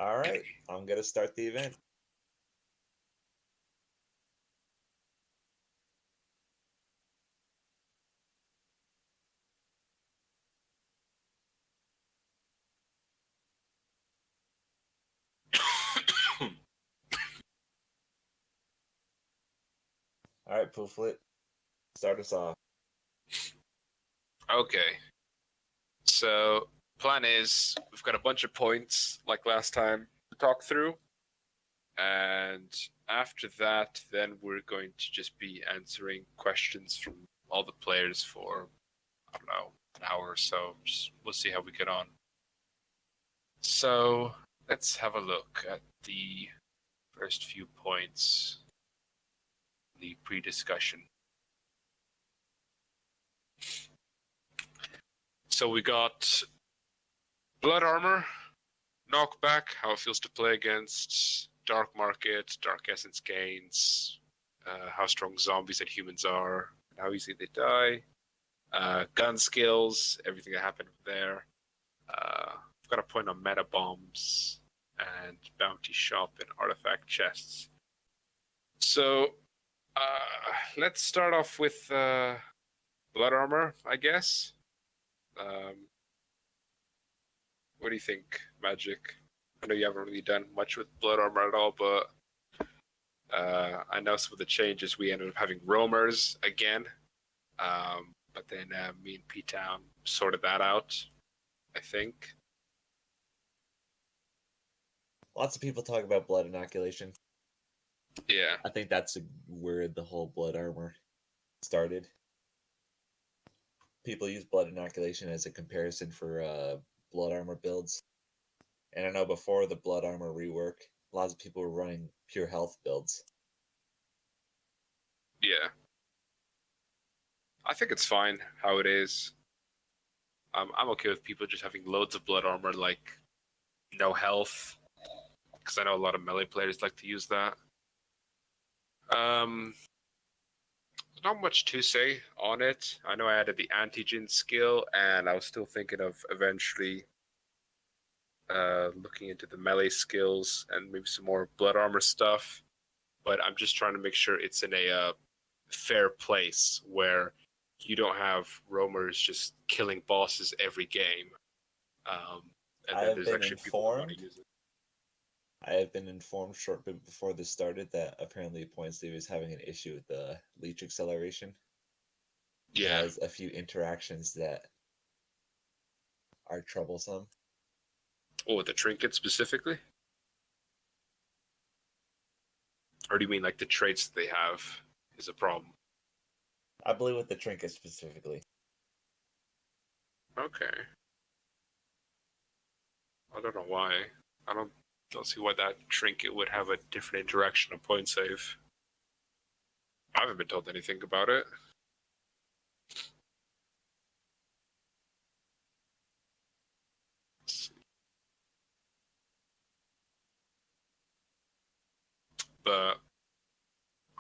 All right, I'm gonna start the event. All right, Pooflet, start us off. Okay. So, plan is we've got a bunch of points like last time to talk through. And after that, then we're going to just be answering questions from all the players for, I don't know, an hour or so. We'll see how we get on. So, let's have a look at the first few points, the pre-discussion. So we got Blood Armor, Knockback, how it feels to play against Dark Market, Dark Essence gains, how strong zombies and humans are, and how easy they die. Gun skills, everything that happened there. I've got a point on Metabombs and Bounty Shop and Artifact Chests. So let's start off with Blood Armor, I guess. What do you think, Magic? I know you haven't really done much with Blood Armor at all, but I know some of the changes. We ended up having roamers again, but then me and P-Town sorted that out, I think. Lots of people talk about blood inoculation. Yeah. I think that's where the whole blood armor started. People use blood inoculation as a comparison for blood armor builds. And I know before the blood armor rework, lots of people were running pure health builds. Yeah. I think it's fine how it is. I'm okay with people just having loads of blood armor, like no health, because I know a lot of melee players like to use that. There's not much to say on it. I know I added the antigen skill, and I was still thinking of eventually looking into the melee skills and maybe some more blood armor stuff. But I'm just trying to make sure it's in a fair place where you don't have roamers just killing bosses every game. And I then have there's been actually people who want informed. to use it. I have been informed short bit before this started that apparently PointSleeve is having an issue with the leech acceleration. It Yeah. has a few interactions that are troublesome. Oh, with the trinket specifically? Or do you mean like the traits that they have is a problem? I believe with the trinket specifically. Okay. I don't know why. I don't see why that trinket would have a different interaction on point save. I haven't been told anything about it. But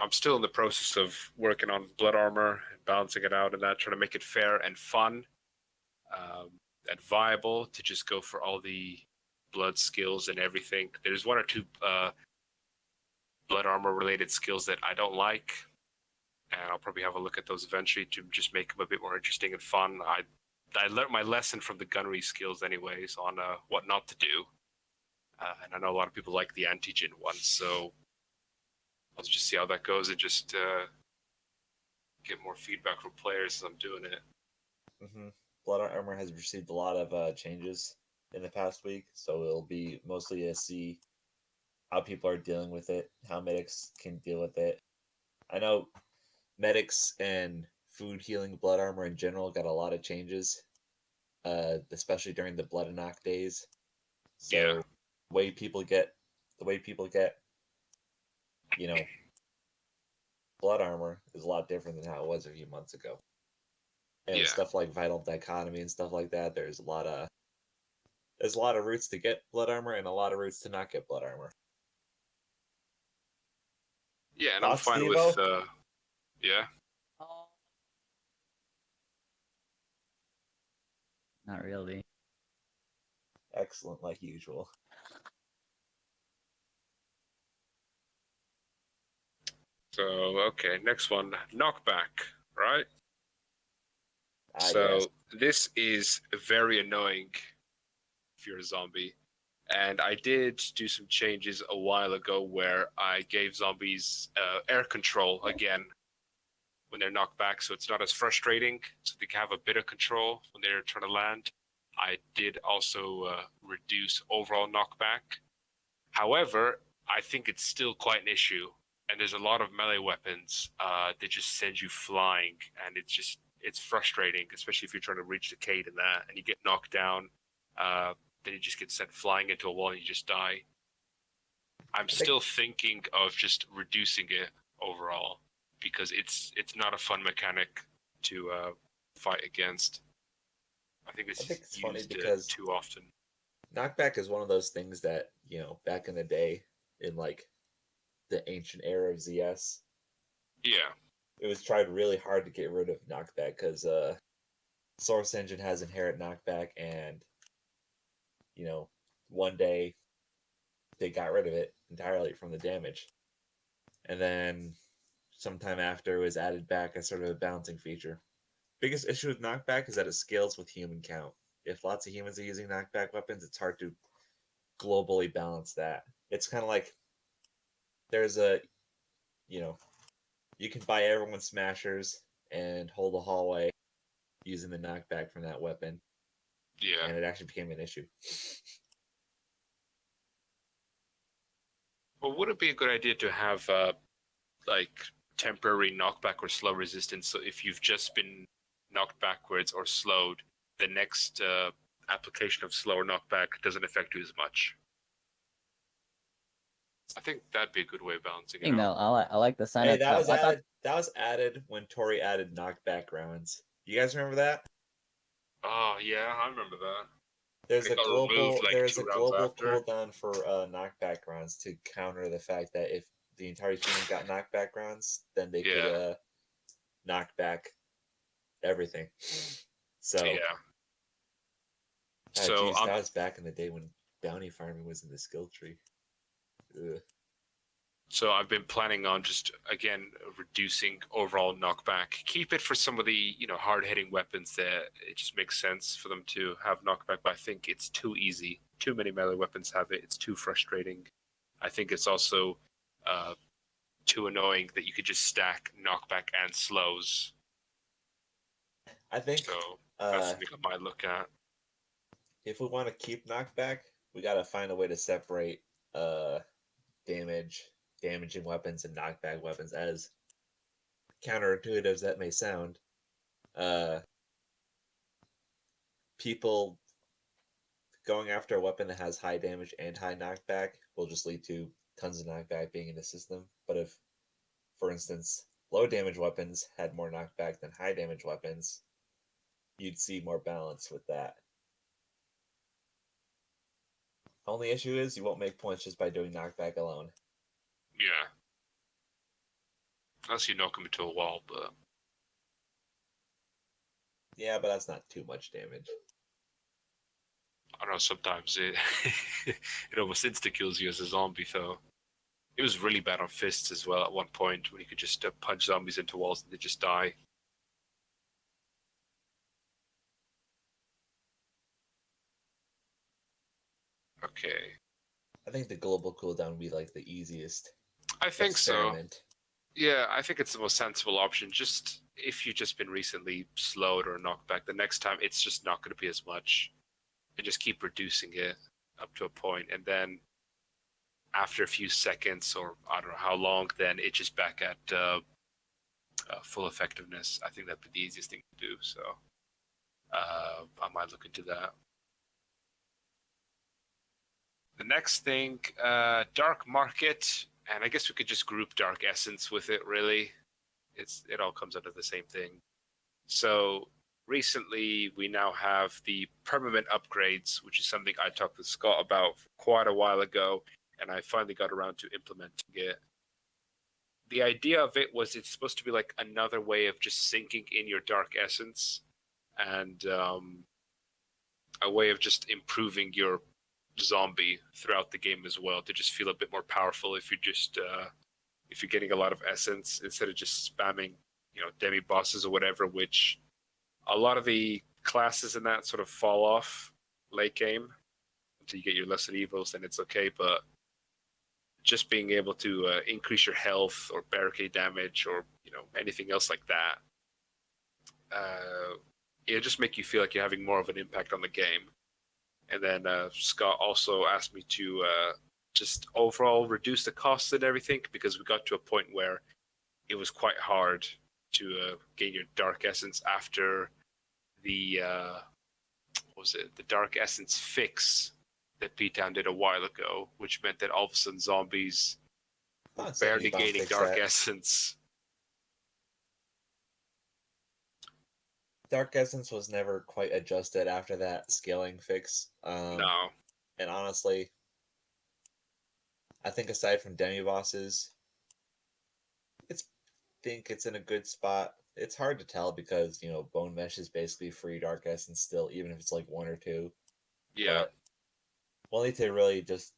I'm still in the process of working on blood armor and balancing it out and that, trying to make it fair and fun, and viable to just go for all the blood skills and everything. There's one or two blood armor related skills that I don't like, and I'll probably have a look at those eventually to just make them a bit more interesting and fun. I learned my lesson from the gunnery skills anyways on what not to do, and I know a lot of people like the antigen one, so I'll just see how that goes and just get more feedback from players as I'm doing it. Mm-hmm. Blood armor has received a lot of changes in the past week, so it'll be mostly to see how people are dealing with it, how medics can deal with it. I know medics and food healing blood armor in general got a lot of changes, especially during the blood and knock days. So Yeah. the way people get, you know, blood armor is a lot different than how it was a few months ago. And Yeah. stuff like vital dichotomy and stuff like that, there's a lot of routes to get blood armor and a lot of routes to not get blood armor. Yeah, and I'm Thoughts, fine with Devo? yeah. Not really. Excellent, like usual. So, okay, next one, Knockback, right? Yes. This is very annoying if you're a zombie. And I did do some changes a while ago where I gave zombies air control again when they're knocked back, so it's not as frustrating, so they can have a bit of control when they're trying to land. I did also reduce overall knockback. However, I think it's still quite an issue, and there's a lot of melee weapons that just send you flying, and it's frustrating, especially if you're trying to reach the Cade in that, and you get knocked down, then you just get sent flying into a wall and you just die. I'm still thinking of just reducing it overall because it's not a fun mechanic to fight against. I think it's funny used because too often. knockback is one of those things that, back in the day, in like the ancient era of ZS, Yeah. it was tried really hard to get rid of knockback because Source Engine has inherent knockback, and one day they got rid of it entirely from the damage, and then sometime after it was added back as sort of a balancing feature. Biggest issue with knockback is that it scales with human count. If lots of humans are using knockback weapons, it's hard to globally balance that. It's kind of like there's you can buy everyone smashers and hold a hallway using the knockback from that weapon, Yeah. and it actually became an issue. Well, would it be a good idea to have like temporary knockback or slow resistance? So if you've just been knocked backwards or slowed, the next application of slower knockback doesn't affect you as much. I think that'd be a good way of balancing it out. I like the sign Hey, up. that was added. That was added when Tori added knockback rounds. You guys remember that? Oh yeah, I remember that. There's It a got global removed like there's 2 a rounds global after. cooldown for knockback rounds to counter the fact that if the entire team got knockback rounds, then they could knock back everything. So Yeah. So that was back in the day when bounty farming was in the skill tree. Ugh. So I've been planning on just again reducing overall knockback. Keep it for some of the hard hitting weapons that it just makes sense for them to have knockback. But I think it's too easy. Too many melee weapons have it. It's too frustrating. I think it's also too annoying that you could just stack knockback and slows. I think So that's something I might look at. if we want to keep knockback, we got to find a way to separate damaging weapons and knockback weapons, as counterintuitive as that may sound. People going after a weapon that has high damage and high knockback will just lead to tons of knockback being in the system. But if, for instance, low damage weapons had more knockback than high damage weapons, you'd see more balance with that. Only issue is you won't make points just by doing knockback alone. Yeah. Unless you knock them into a wall, but yeah, but that's not too much damage. I don't know, sometimes it it almost insta-kills you as a zombie, though. It was really bad on fists as well at one point when you could just punch zombies into walls and they just die. Okay. I think the global cooldown would be like the easiest. I think experiment. So. Yeah, I think it's the most sensible option. Just if you've just been recently slowed or knocked back, the next time it's just not going to be as much. And just keep reducing it up to a point, and then after a few seconds, or I don't know how long, then it's just back at full effectiveness. I think that'd be the easiest thing to do. So I might look into that. The next thing, Dark Market, and I guess we could just group Dark Essence with it. Really, it all comes under the same thing. So recently, we now have the permanent upgrades, which is something I talked with Scott about quite a while ago, and I finally got around to implementing it. The idea of it was it's supposed to be like another way of just sinking in your Dark Essence, and a way of just improving your zombie throughout the game as well, to just feel a bit more powerful if you're just if you're getting a lot of essence, instead of just spamming, demi bosses or whatever, which a lot of the classes in that sort of fall off late game until you get your lesser evils, then it's okay. But just being able to increase your health or barricade damage or anything else like that, it'll just make you feel like you're having more of an impact on the game. And then Scott also asked me to just overall reduce the costs and everything, because we got to a point where it was quite hard to gain your Dark Essence after the the Dark Essence fix that P-Town did a while ago, which meant that all of a sudden zombies were barely gaining Dark Essence. Dark Essence was never quite adjusted after that scaling fix. No. And honestly, I think aside from demi-bosses, it's in a good spot. It's hard to tell because, Bone Mesh is basically free Dark Essence still, even if it's like 1 or 2. Yeah. But we'll need to really just,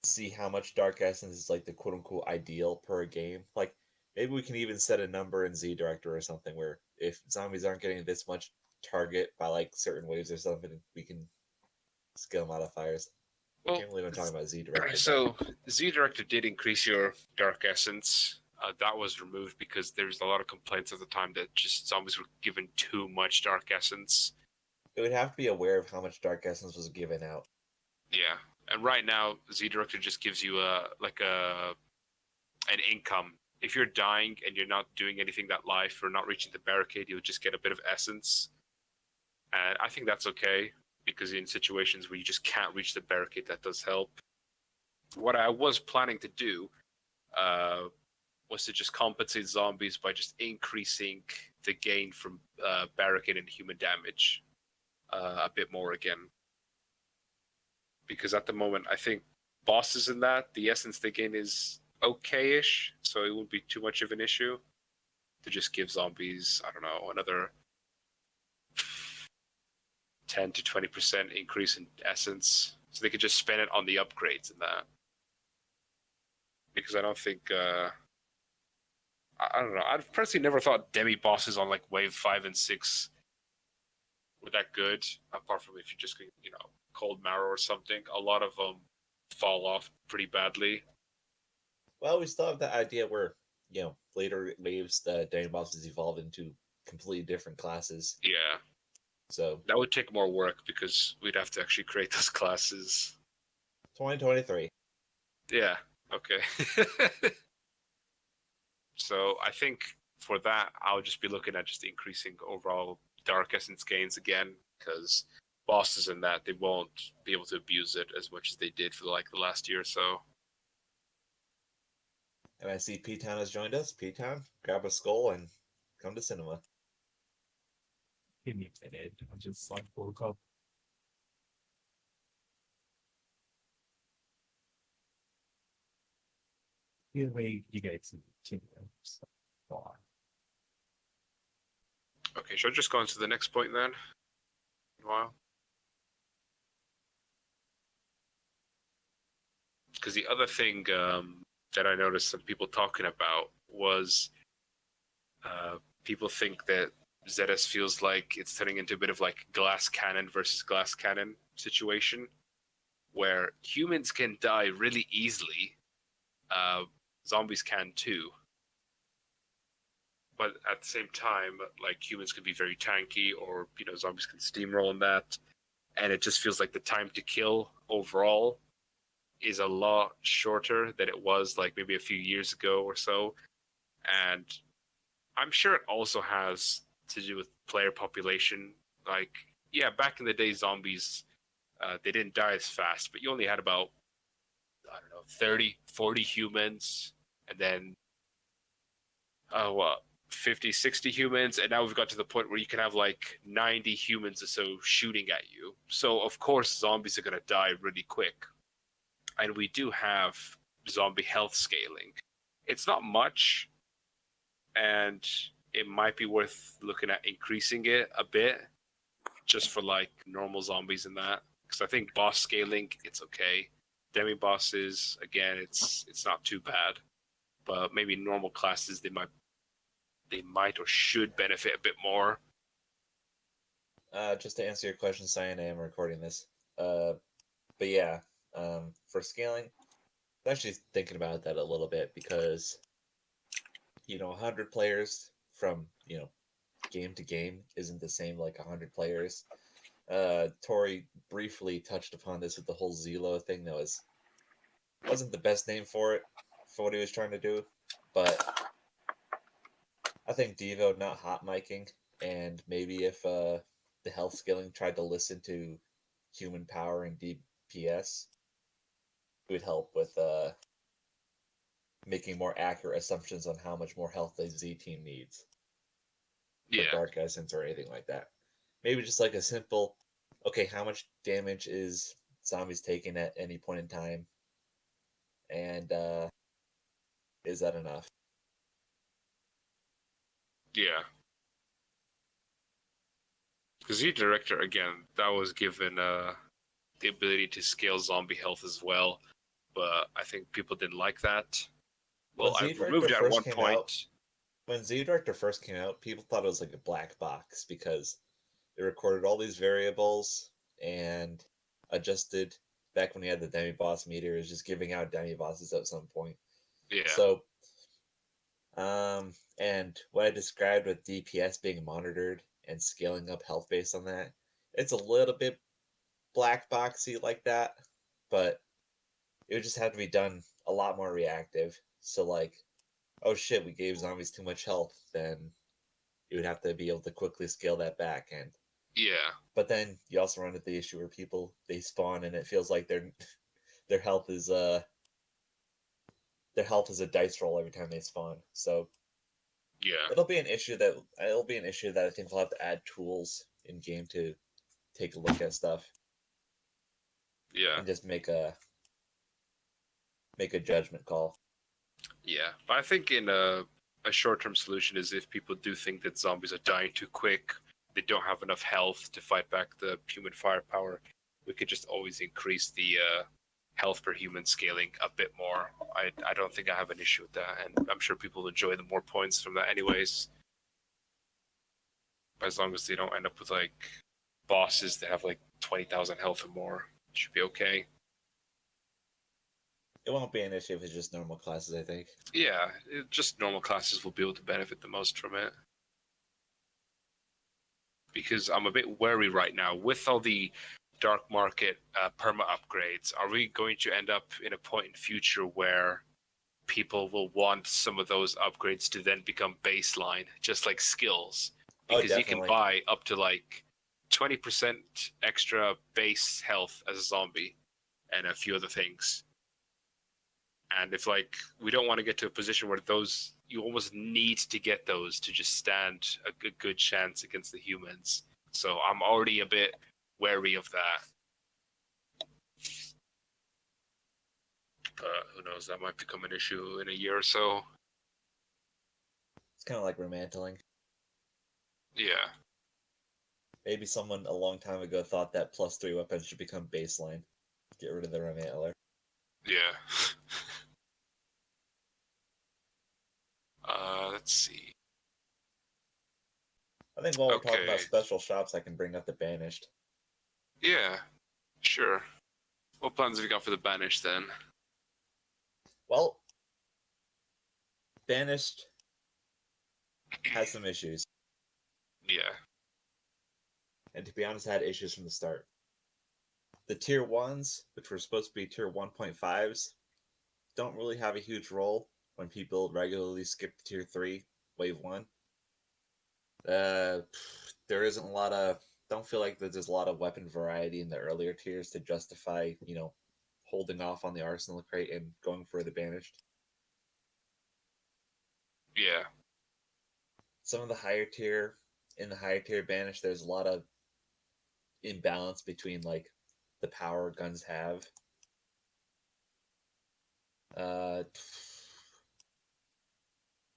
see how much Dark Essence is like the quote-unquote ideal per game. Like, maybe we can even set a number in Z Director or something where if zombies aren't getting this much target by like certain waves or something, we can skill modifiers. Well, I can't believe I'm talking about Z Director. So Z Director did increase your Dark Essence. That was removed because there was a lot of complaints at the time that just zombies were given too much Dark Essence. It would have to be aware of how much Dark Essence was given out. Yeah, and right now Z Director just gives you an income. If you're dying and you're not doing anything that life or not reaching the barricade, you'll just get a bit of essence. And I think that's okay, because in situations where you just can't reach the barricade, that does help. What I was planning to do was to just compensate zombies by just increasing the gain from barricade and human damage a bit more again. Because at the moment, I think bosses in that, the essence they gain is okay-ish, so it wouldn't be too much of an issue to just give zombies, I don't know, another 10 to 20% increase in essence, so they could just spend it on the upgrades and that. Because I don't think, I don't know, I've personally never thought demi-bosses on like wave 5 and 6 were that good, apart from if you're just, Cold Marrow or something. A lot of them fall off pretty badly. Well, we still have that idea where, later waves, the demi bosses evolve into completely different classes. Yeah. So that would take more work because we'd have to actually create those classes. 2023. Yeah. Okay. So I think for that, I'll just be looking at just increasing overall Dark Essence gains again, because bosses in that, they won't be able to abuse it as much as they did for the last year or so. And I see P-Town has joined us. P-Town, grab a skull and come to cinema. Give me a minute. I just woke up. Either way, you guys continue. So, go on. Okay, should I just go on to the next point then? Meanwhile. Because the other thing that I noticed some people talking about was people think that ZS feels like it's turning into a bit of like glass cannon versus glass cannon situation, where humans can die really easily. Zombies can too. But at the same time, like humans can be very tanky, or zombies can steamroll in that, and it just feels like the time to kill overall is a lot shorter than it was like maybe a few years ago or so. And I'm sure it also has to do with player population. Like, yeah, back in the day, zombies, they didn't die as fast, but you only had about, 30, 40 humans, and then 50, 60 humans, and now we've got to the point where you can have like 90 humans or so shooting at you. So of course zombies are going to die really quick. And we do have zombie health scaling. It's not much, and it might be worth looking at increasing it a bit, just for like normal zombies and that. Because I think boss scaling, it's okay. Demi-bosses, again, it's not too bad. But maybe normal classes, they might or should benefit a bit more. Just to answer your question, Cyan, I am recording this. But yeah, for scaling, I'm actually thinking about that a little bit because 100 players from game to game isn't the same like 100 players. Tori briefly touched upon this with the whole Zelo thing. That wasn't the best name for it for what he was trying to do, but I think Devo not hot micing, and maybe if the health scaling tried to listen to human power and DPS, it would help with making more accurate assumptions on how much more health the Z team needs for Yeah, Dark Essence or anything like that. Maybe just like a simple, okay, how much damage is zombies taking at any point in time, and is that enough? yeah. Because Z Director, again, that was given the ability to scale zombie health as well, but I think people didn't like that. When Well, I Z Director removed it at first one came out, point. when Z Director first came out, people thought it was like a black box because it recorded all these variables and adjusted back when you had the demi boss meter. It was just giving out demi bosses at some point. Yeah, So, and what I described with DPS being monitored and scaling up health based on that, it's a little bit black boxy like that, but it would just have to be done a lot more reactive. So, like, oh shit, we gave zombies too much health, then you would have to be able to quickly scale that back. And yeah, but then you also run into the issue where people they spawn and it feels like their health is their health is a dice roll every time they spawn. So yeah, it'll be an issue that I think we'll have to add tools in game to take a look at stuff yeah, and just make a judgment call. yeah. But I think in a short-term solution is if people do think that zombies are dying too quick, they don't have enough health to fight back the human firepower, we could just always increase the health per human scaling a bit more. I don't think I have an issue with that, and I'm sure people enjoy the more points from that anyways. As long as they don't end up with like bosses that have like 20,000 health or more, it should be okay. It won't be an issue if it's just normal classes, I think. Yeah, just normal classes will be able to benefit the most from it. Because I'm a bit wary right now with all the dark market perma upgrades. Are we going to end up in a point in future where people will want some of those upgrades to then become baseline, just like skills? Oh, Because you can definitely. buy up to like 20% extra base health as a zombie and a few other things. And if like we don't want to get to a position where those you almost need to get those to just stand a good chance against the humans. So I'm already a bit wary of that. But who knows, that might become an issue in a year or so. It's kind of like remantling. Yeah. Maybe someone a long time ago thought that +3 weapons should become baseline. Get rid of the remantler. Yeah. Let's see. I think while we're talking Okay. about special shops, I can bring up the Banished. Yeah. Sure. What plans have you got for the Banished then? Well, Banished has some issues, Yeah. and to be honest, had issues from the start. The tier 1s, which were supposed to be tier 1.5s, don't really have a huge role when people regularly skip to tier 3, wave 1. There isn't a lot of. Don't feel like there's a lot of weapon variety in the earlier tiers to justify, holding off on the arsenal crate and going for the Banished. Yeah. Some of the higher tier Banished, there's a lot of imbalance between like the power guns have. Uh,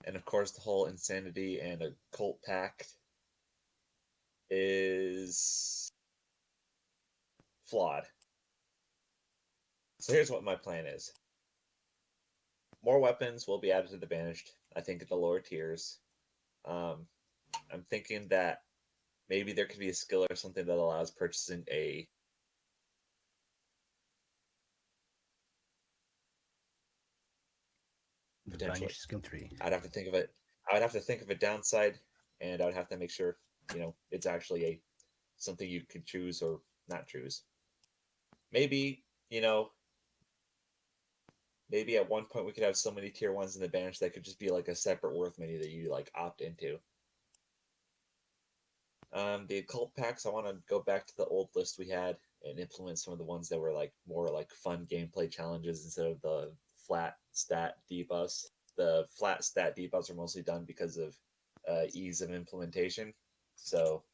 and of course, the whole Insanity and Occult Pact is flawed. So here's what my plan is. More weapons will be added to the Banished, I think, at the lower tiers. I'm thinking that maybe there could be a skill or something that allows purchasing a potentially Banished skill tree. I'd have to think of it. I would have to think of a downside, and I would have to make sure it's actually a something you could choose or not choose. Maybe maybe at one point we could have so many tier ones in the Banished that could just be like a separate worth menu that you like opt into. The occult packs, I want to go back to the old list we had and implement some of the ones that were like more like fun gameplay challenges instead of the flat stat debuffs. The flat stat debuffs are mostly done because of ease of implementation. So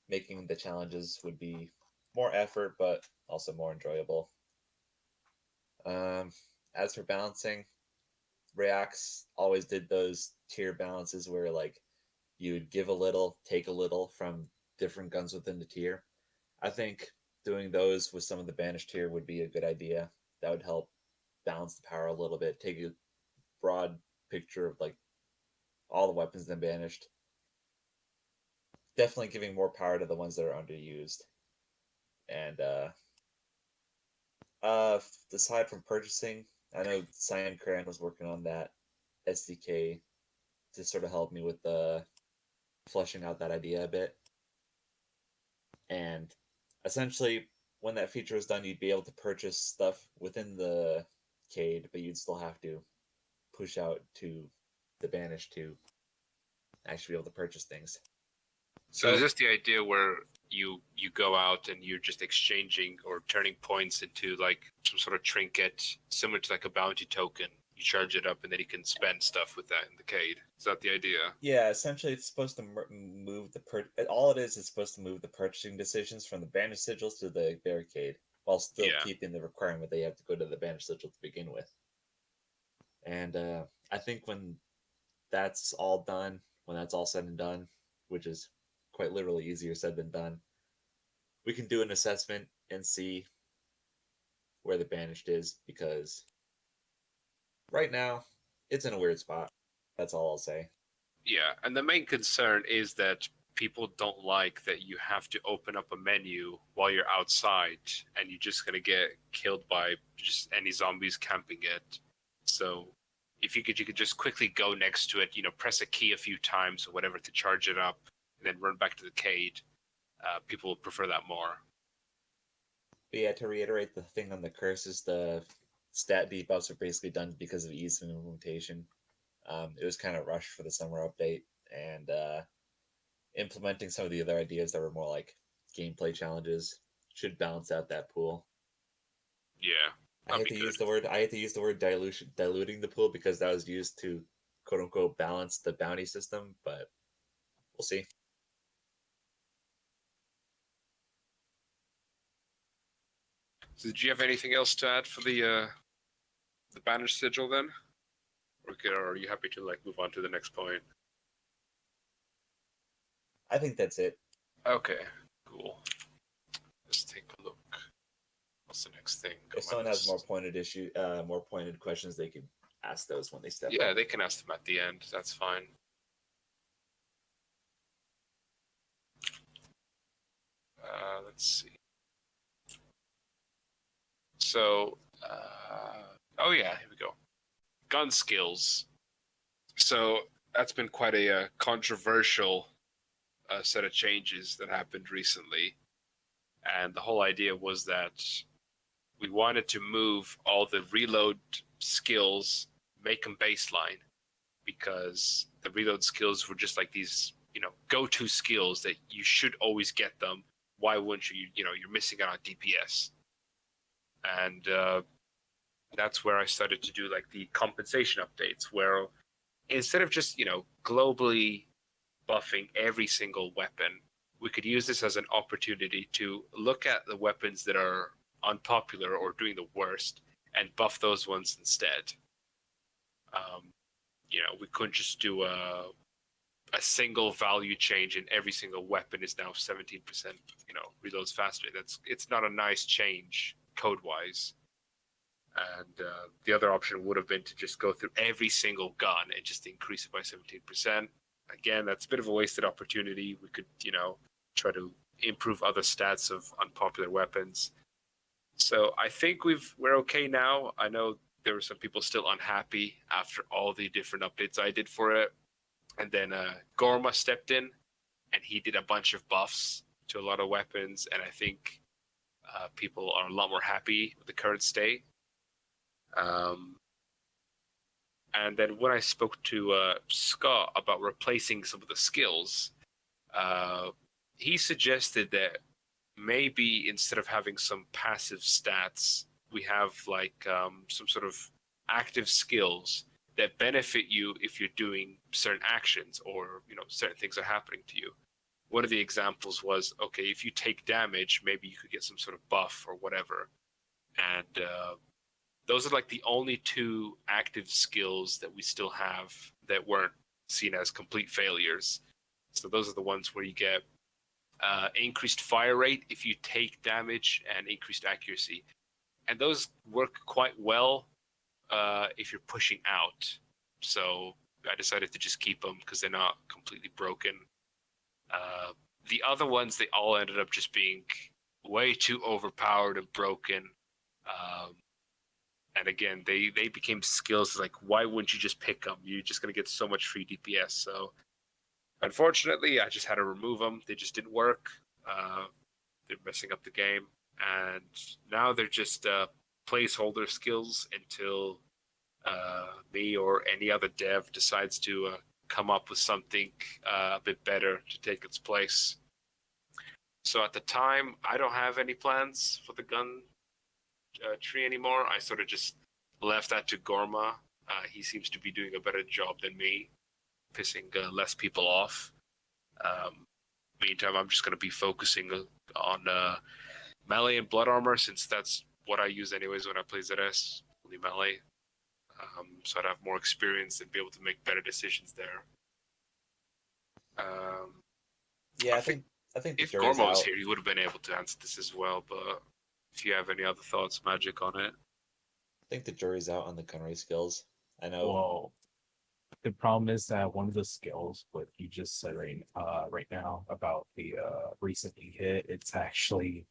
making the challenges would be more effort, but also more enjoyable. As for balancing, Reacts always did those tier balances where like you would give a little, take a little from different guns within the tier. I think doing those with some of the Banished tier would be a good idea. That would help balance the power a little bit, take a broad picture of like all the weapons in Banished. Definitely giving more power to the ones that are underused. And aside from purchasing, I know Cyan Crayon was working on that SDK to sort of help me with fleshing out that idea a bit. And essentially, when that feature is done, you'd be able to purchase stuff within the Cade, but you'd still have to push out to the Banished to actually be able to purchase things. So is this the idea where you go out and you're just exchanging or turning points into like some sort of trinket, similar to like a bounty token? You charge it up and then you can spend stuff with that in the Cade. Is that the idea? Yeah, essentially it's supposed to move all it is supposed to move the purchasing decisions from the Banished sigils to the barricade, while still keeping the requirement that you have to go to the Banished sigil to begin with. And I think when that's all done, when that's all said and done, which is quite literally easier said than done, we can do an assessment and see where the Banished is, because right now it's in a weird spot. That's all I'll say. Yeah, and the main concern is that people don't like that you have to open up a menu while you're outside and you're just going to get killed by just any zombies camping it. So if you could just quickly go next to it, press a key a few times or whatever to charge it up and then run back to the Cade, people would prefer that more. But yeah, to reiterate, the thing on the curse is the stat debuffs are basically done because of ease of implementation. It was kind of rushed for the summer update, and implementing some of the other ideas that were more like gameplay challenges should balance out that pool. Yeah, I hate to use the word diluting the pool, because that was used to quote unquote balance the bounty system, but we'll see. So did you have anything else to add for the Banished sigil then? Or are you happy to like move on to the next point? I think that's it. Okay, cool. Let's take a look. What's the next thing? If someone has more pointed questions, they can ask those when they step up. Yeah, they can ask them at the end. That's fine. Let's see. So, oh yeah, here we go. Gun skills. So that's been quite a controversial set of changes that happened recently. And the whole idea was that we wanted to move all the reload skills, make them baseline, because the reload skills were just like these, go-to skills that you should always get them. Why wouldn't you? You're missing out on DPS. And that's where I started to do like the compensation updates, where instead of just, globally buffing every single weapon, we could use this as an opportunity to look at the weapons that are unpopular or doing the worst and buff those ones instead. We couldn't just do a single value change and every single weapon is now 17%, reloads faster. It's not a nice change code-wise. And the other option would have been to just go through every single gun and just increase it by 17%. Again, that's a bit of a wasted opportunity. We could, try to improve other stats of unpopular weapons. So I think we're okay now. I know there were some people still unhappy after all the different updates I did for it. And then Gorma stepped in, and he did a bunch of buffs to a lot of weapons. And I think people are a lot more happy with the current state. And then when I spoke to Scott about replacing some of the skills, he suggested that maybe instead of having some passive stats, we have some sort of active skills that benefit you if you're doing certain actions or certain things are happening to you. One of the examples was, okay, if you take damage, maybe you could get some sort of buff or whatever. And those are like the only two active skills that we still have that weren't seen as complete failures. So those are the ones where you get increased fire rate if you take damage and increased accuracy. And those work quite well if you're pushing out. So I decided to just keep them because they're not completely broken. The other ones, they all ended up just being way too overpowered and broken. And again, they became skills like, why wouldn't you just pick them? You're just going to get so much free DPS. So unfortunately, I just had to remove them. They just didn't work. They're messing up the game. And now they're just placeholder skills until me or any other dev decides to come up with something a bit better to take its place. So at the time, I don't have any plans for the gun tree anymore. I sort of just left that to Gorma. He seems to be doing a better job than me, pissing less people off. Meantime, I'm just going to be focusing on melee and blood armor, since that's what I use anyways when I play ZS, only melee. So I'd have more experience and be able to make better decisions there. Yeah, I think if Gorma was here, he would have been able to answer this as well. But if you have any other thoughts, Magic, on it, I think the jury's out on the gunnery skills. I know. Well, the problem is that one of the skills, what you just said right now about the recently hit, it's actually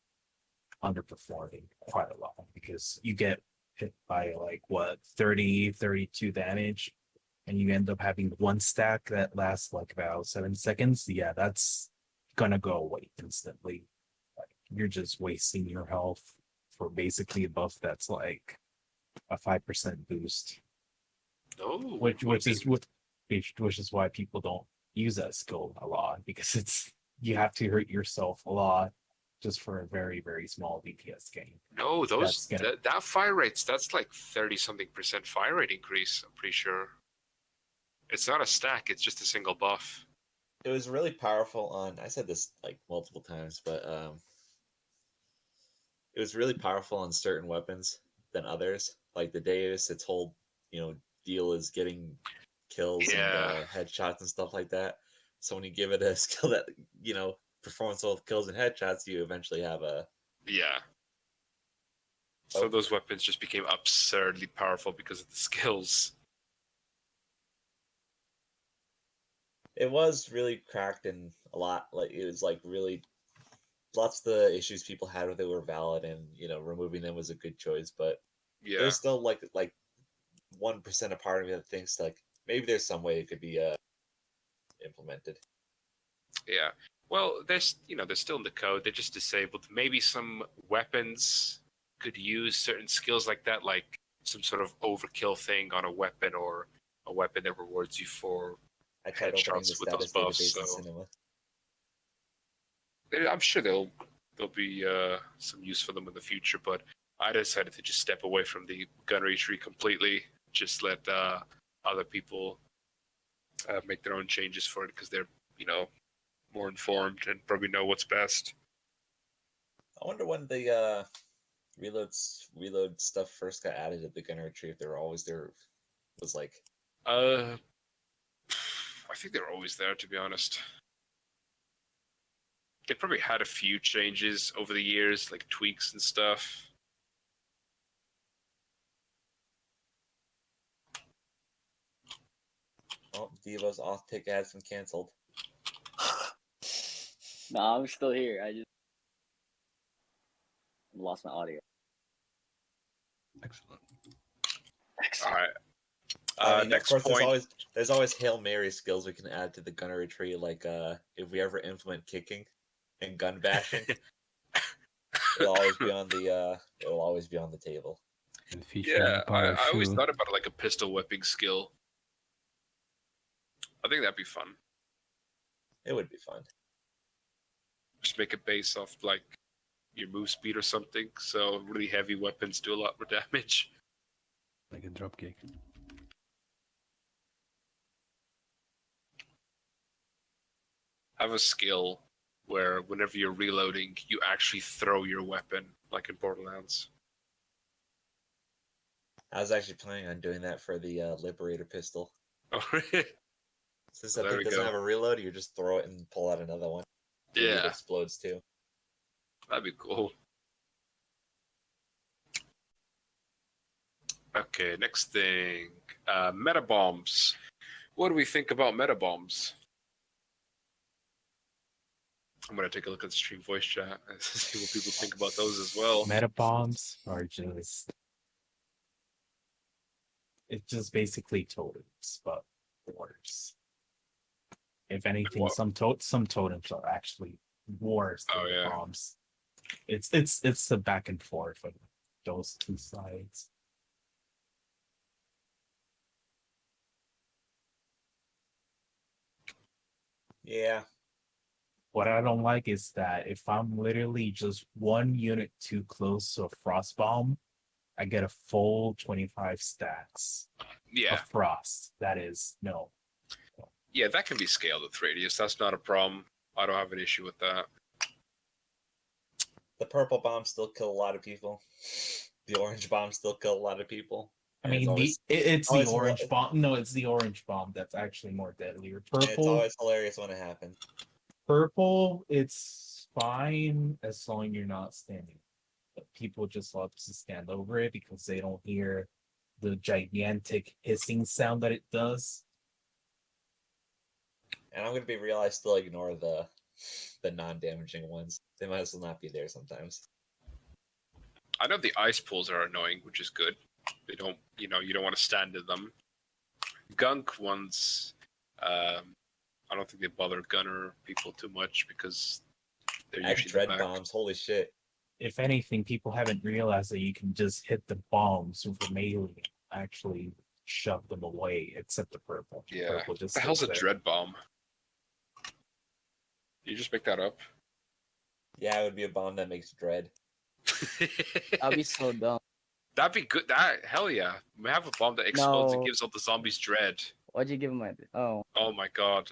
underperforming quite a lot because you get hit by 32 damage, and you end up having one stack that lasts about 7 seconds. Yeah, that's gonna go away instantly. You're just wasting your health for basically a buff that's like a 5% boost. Which is why people don't use that skill a lot, because you have to hurt yourself a lot just for a very, very small DPS gain. No, that fire rates, that's like 30-something% fire rate increase, I'm pretty sure. It's not a stack, it's just a single buff. It was really powerful on, I said this multiple times, but it was really powerful on certain weapons than others. Like the Deus, its whole, deal is getting kills and headshots and stuff like that. So when you give it a skill that, performs all kills and headshots, you eventually have a... Yeah. So those weapons just became absurdly powerful because of the skills. It was really cracked and a lot. It was really... Lots of the issues people had with it were valid, and, removing them was a good choice, but there's still, 1% of part of me that thinks, maybe there's some way it could be implemented. Yeah. Well, they're still in the code. They're just disabled. Maybe some weapons could use certain skills like that, like some sort of overkill thing on a weapon, or a weapon that rewards you for headshots with those buffs. So I'm sure there'll be some use for them in the future, but I decided to just step away from the gunnery tree completely. Just let other people make their own changes for it, because they're more informed and probably know what's best. I wonder when the reload stuff first got added to the gunnery tree, if they were always there. Was I think they were always there, to be honest. They probably had a few changes over the years, like tweaks and stuff. Oh, Devo's off ticket has been canceled. Nah, I'm still here. I just lost my audio. Excellent. All right. I mean, Next of course, point. there's always Hail Mary skills we can add to the gunnery tree. Like, if we ever implement kicking and gun bashing, it'll always be on the table. And featuring Yeah, power I always shoe. thought about like a pistol whipping skill. I think that'd be fun. It would be fun. Just make it based off like your move speed or something. So really heavy weapons do a lot more damage. Like a dropkick. Have a skill where whenever you're reloading, you actually throw your weapon, like in Borderlands. I was actually planning on doing that for the Liberator pistol. Oh, Since There that thing we doesn't go. have a reload, you just throw it and pull out another one. Maybe it yeah, explodes too. that'd be cool. Okay, next thing. Metabombs. What do we think about metabombs? I'm gonna take a look at the stream voice chat and see what people think about those as well. Metabombs are just it's just basically totems, but worse. If anything, What? some totems are actually worse than Oh, the yeah. bombs. It's the back and forth of those two sides. Yeah. What I don't like is that if I'm literally just one unit too close to a frost bomb, I get a full 25 stacks Yeah, of frost. That is no. yeah, that can be scaled with radius. That's not a problem. I don't have an issue with that. The purple bombs still kill a lot of people. The orange bombs still kill a lot of people. I And it's mean, always, it's the always orange bomb. No, it's the orange bomb that's actually more deadlier. and it's Purple, always hilarious when it happens. purple, it's fine as long as you're not standing. But people just love to stand over it because they don't hear the gigantic hissing sound that it does. And I'm gonna be real, I still ignore the non-damaging ones. They might as well not be there sometimes. I know the ice pools are annoying, which is good. They don't, you don't want to stand in them. Gunk ones, I don't think they bother gunner people too much because they're Egg usually in dread the back. bombs, holy shit. If anything, people haven't realized that you can just hit the bombs with a melee and actually shove them away, except the purple. Yeah. Purple What just the hell's a stays there. dread bomb? Did you just make that up? Yeah, it would be a bomb that makes dread. I'll be so dumb. That'd be good. Hell yeah. We have a bomb that explodes and No. gives all the zombies dread. Why'd you give him my? Oh, Oh my god.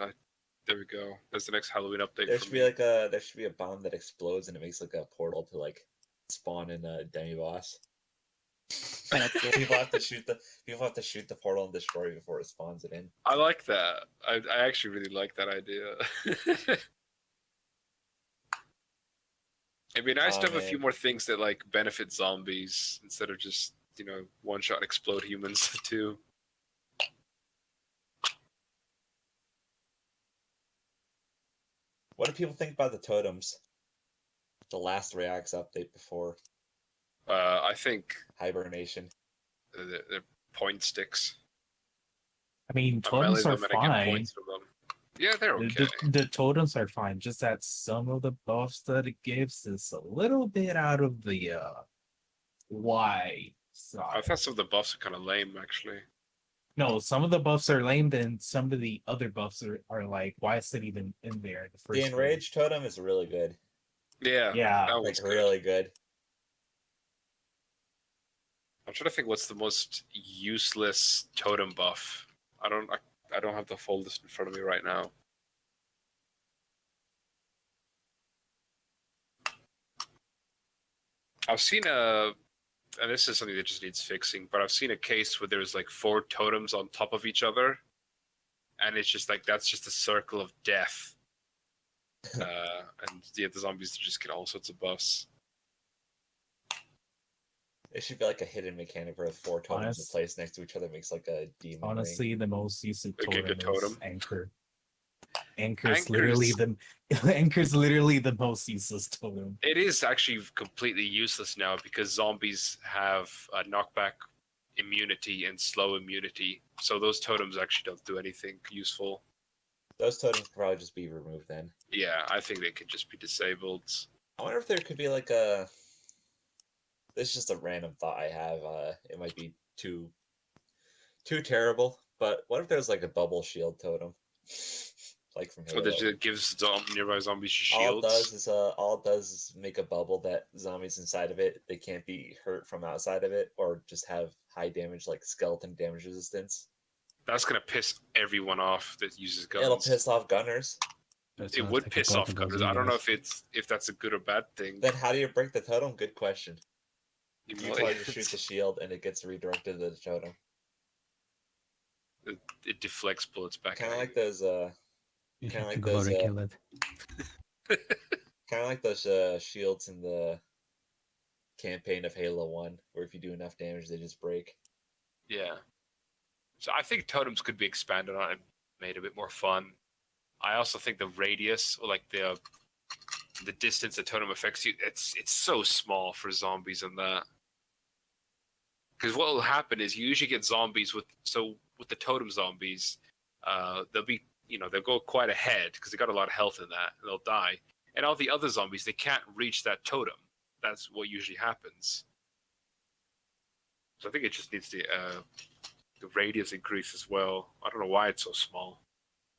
There we go. That's the next Halloween update There for should me. be there should be a bomb that explodes and it makes like a portal to like spawn in a demi boss. kind of cool. People have to shoot the portal and destroy it before it spawns it in. I like that. I actually really like that idea. It'd be nice to have a few man. more things that like benefit zombies instead of just, one shot explode humans too. What do people think about the totems? The last Reacts update before I think hibernation. they're point sticks. I mean, I melee totems are them and I get fine. points from them. Yeah, they're okay. The totems are fine. Just that some of the buffs that it gives is a little bit out of the wide side. I thought some of the buffs are kind of lame, actually. No, some of the buffs are lame, then some of the other buffs are like, why is it even in there? The first The Enrage totem is really good. Yeah, Yeah. that Like one's good. really good. I'm trying to think what's the most useless totem buff. I don't have the full list in front of me right now. I've seen and this is something that just needs fixing, but I've seen a case where there's like 4 totems on top of each other, and it's just like that's just a circle of death. And yeah, the zombies just get all sorts of buffs. It should be like a hidden mechanic where 4 totems are placed next to each other makes like a demon ring. Honestly, the most useful A Giga totem is totem. Anchor. Anchor's literally the most useless totem. It is actually completely useless now because zombies have a knockback immunity and slow immunity, so those totems actually don't do anything useful. Those totems could probably just be removed then. Yeah, I think they could just be disabled. I wonder if there could be like a... This is just a random thought I have. It might be too terrible, but what if there's like a bubble shield totem? Like from Halo. That gives nearby zombies shields. All it does is make a bubble that zombies inside of it, they can't be hurt from outside of it, or just have high damage like skeleton damage resistance. That's gonna piss everyone off that uses guns. It'll piss off gunners. It would piss off gunners. I don't know if that's a good or bad thing. Then how do you break the totem? Good question. You Well, probably just shoot the shield and it gets redirected to the totem. It deflects bullets back. Kind of like You Kinda have like to go those, and kill it. kind of like those shields in the campaign of Halo 1, where if you do enough damage, they just break. Yeah. So I think totems could be expanded on and made a bit more fun. I also think the radius, or like the distance a totem affects you, it's so small for zombies and that. Because what will happen is you usually get zombies with the totem zombies, they'll go quite ahead because they got a lot of health in that, and they'll die. And all the other zombies, they can't reach that totem. That's what usually happens. So I think it just needs the radius increase as well. I don't know why it's so small.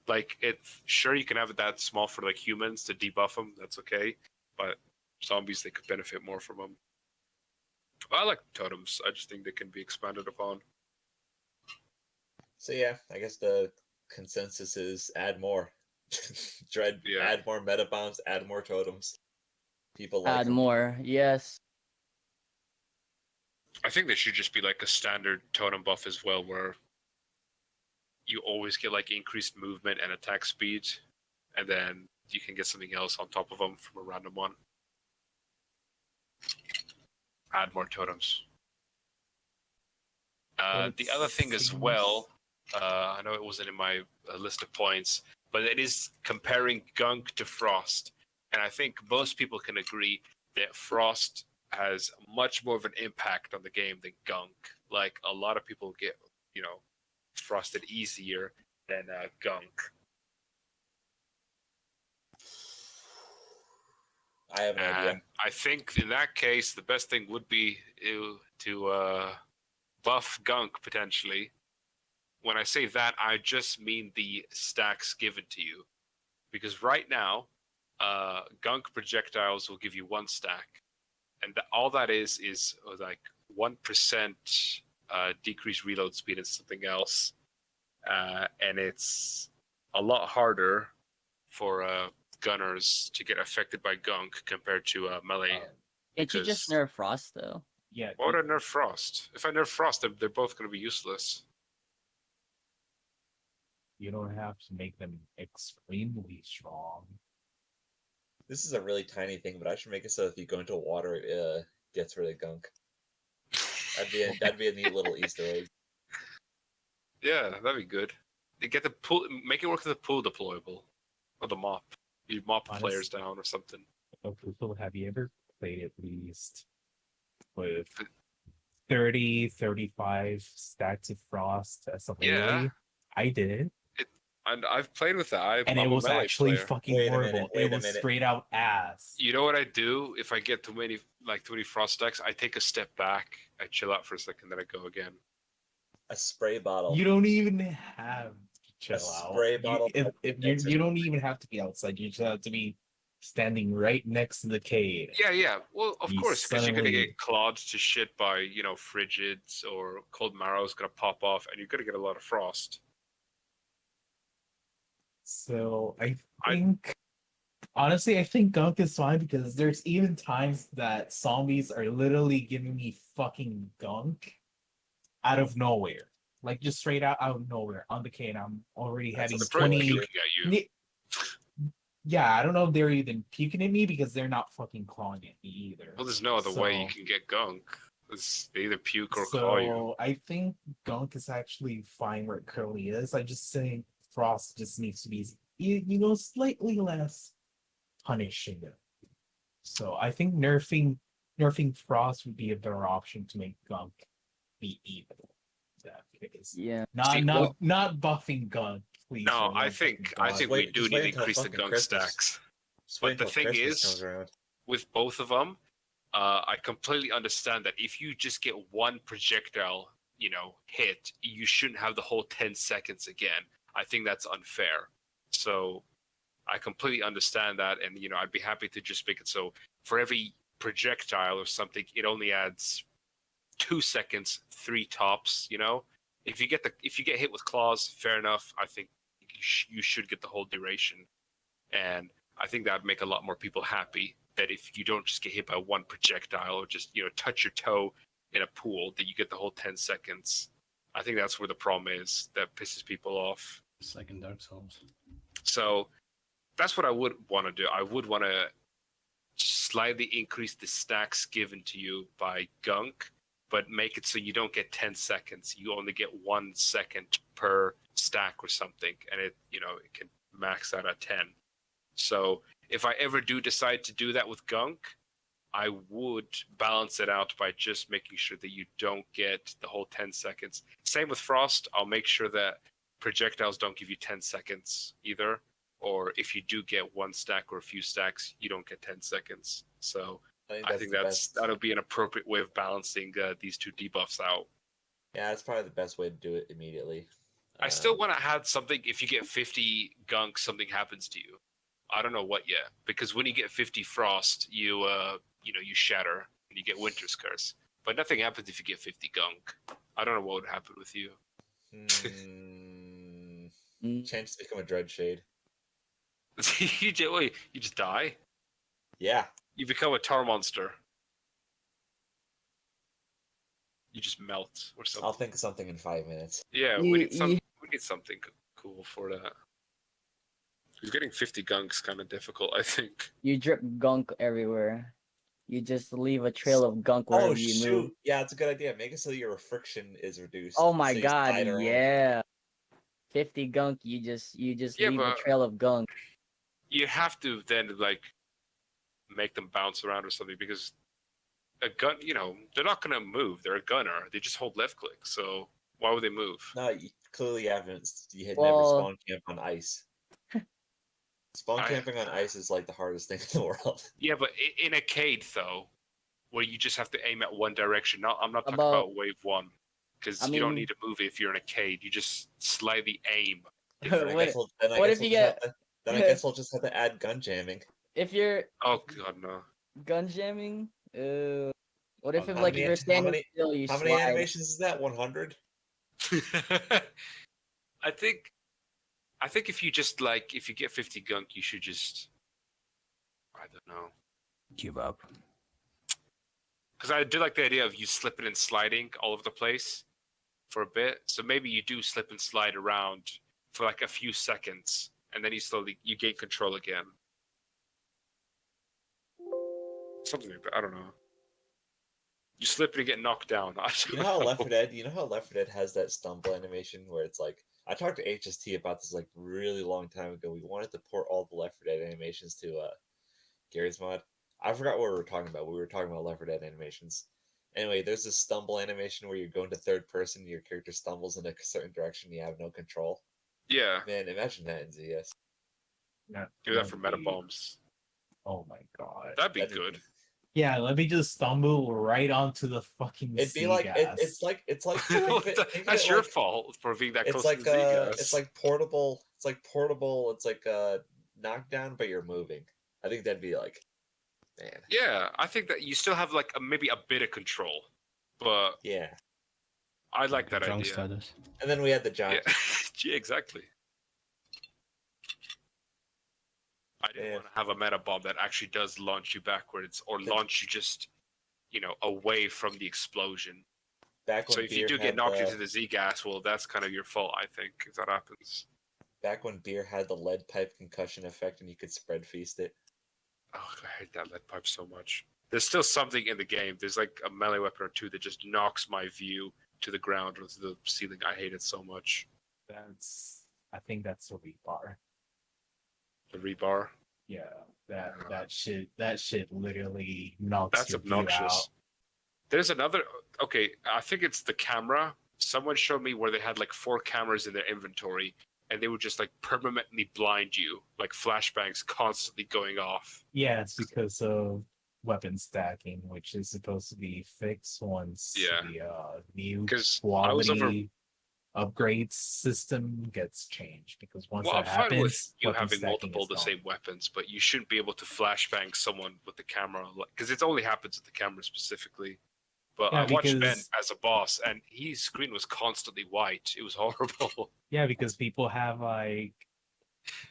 Like, sure you can have it that small for like humans to debuff them. That's okay, but zombies, they could benefit more from them. Well, I like totems. I just think they can be expanded upon. So yeah, I guess the consensus is add more. Yeah. Add more metabombs, add more totems. People like Add them. more, yes. I think there should just be like a standard totem buff as well, where you always get like increased movement and attack speed, and then you can get something else on top of them from a random one. Add more totems. The other thing as well, I know it wasn't in my list of points, but it is comparing Gunk to Frost. And I think most people can agree that Frost has much more of an impact on the game than Gunk. Like, a lot of people get, frosted easier than Gunk. I have no idea. And I think in that case, the best thing would be to buff Gunk potentially. When I say that, I just mean the stacks given to you. Because right now, Gunk projectiles will give you 1 stack. And all that is like 1% decreased reload speed and something else. And it's a lot harder for gunners to get affected by Gunk compared to melee. Can't you just Because- nerf Frost though? Yeah, Why would I nerf Frost? If I nerf Frost, they're both going to be useless. you don't have to make them extremely strong. This is a really tiny thing, but I should make it so if you go into water, it gets rid of Gunk. That'd be a neat little Easter egg. Yeah, that'd be good. They get the pool, make it work with the pool deployable, or the mop. You mop Honest- players down or something. So have you ever played at least with 30, 35 stacks of frost as a Yeah. melee? I did. And I've played with that. And I'm it a was melee actually player. fucking Wait a horrible. minute, wait It a was minute. straight out ass. You know what I do if I get too many frost stacks? I take a step back, I chill out for a second, then I go again. A spray bottle. You don't even have to chill out. spray bottle You don't even have to be outside. You just have to be standing right next to the cave. Yeah. Well, of You course, because you're gonna suddenly- get clawed to shit by frigids or cold marrow's gonna pop off, and you're gonna get a lot of frost. So I think, honestly, I think Gunk is fine because there's even times that zombies are literally giving me fucking Gunk out of nowhere, like just straight out of nowhere on the K, and I'm already That's having a They're probably 20. puking at you. Yeah, I don't know if they're even puking at me because they're not fucking clawing at me either. Well, there's no other way you So- can get Gunk. They either puke or claw you. So I think Gunk is actually fine where it currently is. I just think Frost just needs to be, slightly less punishing it. So I think nerfing Frost would be a better option to make Gunk be even. In that case, Yeah. not buffing Gunk, please. No, for I one think fucking god. we do just need wait to until increase the fucking gunk Christmas. stacks. Just wait But the until thing Christmas is, comes around. with both of them, I completely understand that if you just get one projectile, hit, you shouldn't have the whole 10 seconds again. I think that's unfair. So I completely understand that, and I'd be happy to just make it so for every projectile or something, it only adds 2 seconds, 3 tops. If you get hit with claws, fair enough. I think you should get the whole duration, and I think that'd make a lot more people happy. That if you don't just get hit by one projectile or just touch your toe in a pool, that you get the whole 10 seconds. I think that's where the problem is that pisses people off. It's like in Dark Souls. So that's what I would want to do. I would want to slightly increase the stacks given to you by Gunk, but make it so you don't get 10 seconds. You only get 1 second per stack or something, and it can max out at 10. So if I ever do decide to do that with Gunk, I would balance it out by just making sure that you don't get the whole 10 seconds. Same with Frost. I'll make sure that projectiles don't give you 10 seconds either. Or if you do get 1 stack or a few stacks, you don't get 10 seconds. So I think that'll be an appropriate way of balancing these two debuffs out. Yeah, that's probably the best way to do it immediately. I still want to have something. If you get 50 Gunk, something happens to you. I don't know what yet, because when you get 50 Frost, you shatter and you get Winter's Curse. But nothing happens if you get 50 Gunk. I don't know what would happen with you. Chance to become a Dread Shade. You just die? Yeah. You become a tar monster. You just melt or something. I'll think of something in 5 minutes. Yeah, we need something cool for that. Because getting 50 Gunk's kind of difficult, I think. You drip Gunk everywhere. You just leave a trail of Gunk wherever you move. Yeah, it's a good idea. Make it so your friction is reduced. Oh my so god, yeah. 50 Gunk, you just leave a trail of Gunk. You have to then make them bounce around or something, because a gun, they're not gonna move. They're a gunner. They just hold left click. So why would they move? No, clearly you haven't. You had never spawn camp on ice. Spawn camping on ice is like the hardest thing in the world. Yeah, but in a cade though, where you just have to aim at one direction. I'm not talking about wave 1, because you don't need to move if you're in a cade. You just slightly aim. I guess I'll just have to add gun jamming. If you're God no. Gun jamming? What if if you're standing still, you slide? How many animations is that? 100? I think if you just if you get 50 Gunk, you should just, I don't know, give up. Because I do like the idea of you slipping and sliding all over the place for a bit. So maybe you do slip and slide around for a few seconds, and then you gain control again. Something like that. I don't know. You slip and you get knocked down. You know how Left 4 Dead has that stumble animation where it's like, I talked to HST about this really long time ago. We wanted to port all the Left 4 Dead animations to Gary's mod. I forgot what we were talking about. We were talking about Left 4 Dead animations. Anyway, there's this stumble animation where you're going to third person, your character stumbles in a certain direction, you have no control. Yeah. Man, imagine that in ZS. Yeah, do that for Metabombs. Oh my god. That'd be good. Yeah, let me just stumble right onto the fucking It'd be like gas. it's like that's your fault for being that close to the Z-gas. It's like portable. It's like knockdown, but you're moving. I think that'd be man. Yeah, I think that you still have maybe a bit of control, but yeah, I like that Drunk idea. status. And then we had the giant. Yeah, exactly. I didn't want to have a meta bomb that actually does launch you backwards or launch you just, away from the explosion. So if you do get knocked into the Z-gas, well, that's kind of your fault, I think, if that happens. Back when beer had the lead pipe concussion effect and you could spread feast it. Oh, I hate that lead pipe so much. there's still something in the game. There's like a melee weapon or two that just knocks my view to the ground or to the ceiling. I hate it so much. I think that's a rebar. The rebar. Yeah, that shit literally knocks That's your view obnoxious. out. There's another. Okay, I think it's the camera. Someone showed me where they had like 4 cameras in their inventory, and they would just like permanently blind you, like flashbangs constantly going off. Yeah, it's because of weapon stacking, which is supposed to be fixed once the new 'Cause quality upgrade system gets changed. Because once Well, I'm that fine with happens, you weapon having stacking multiple is of the gone. same weapons, but you shouldn't be able to flashbang someone with the camera, because it only happens with the camera specifically. But Yeah, I watched Ben because- as a boss, and his screen was constantly white. It was horrible. Yeah, because people have like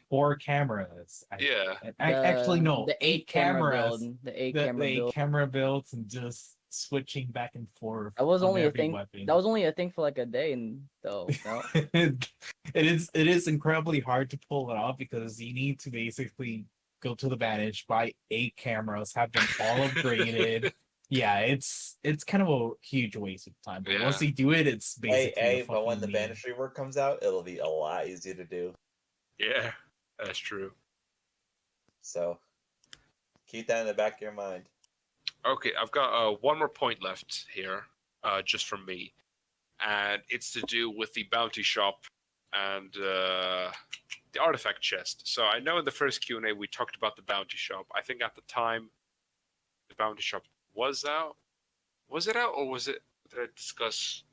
4 cameras. Yeah. Actually, no, the 8 camera cameras. build, the 8 The camera 8 build. camera builds and just switching back and forth. That was on only a every thing. weapon. That was only a thing for like a day, and though no. it is incredibly hard to pull it off because you need to basically go to the Banished, buy 8 cameras, have them all upgraded. Yeah, it's kind of a huge waste of time. But once Yeah. you do it, it's basically a But when fucking the meme. Banished rework comes out, it'll be a lot easier to do. Yeah, that's true. So keep that in the back of your mind. Okay, I've got one more point left here, just from me, and it's to do with the bounty shop and the artifact chest. So I know in the first Q&A we talked about the bounty shop. I think at the time the bounty shop was out. Was it out, or was it? Did I discuss?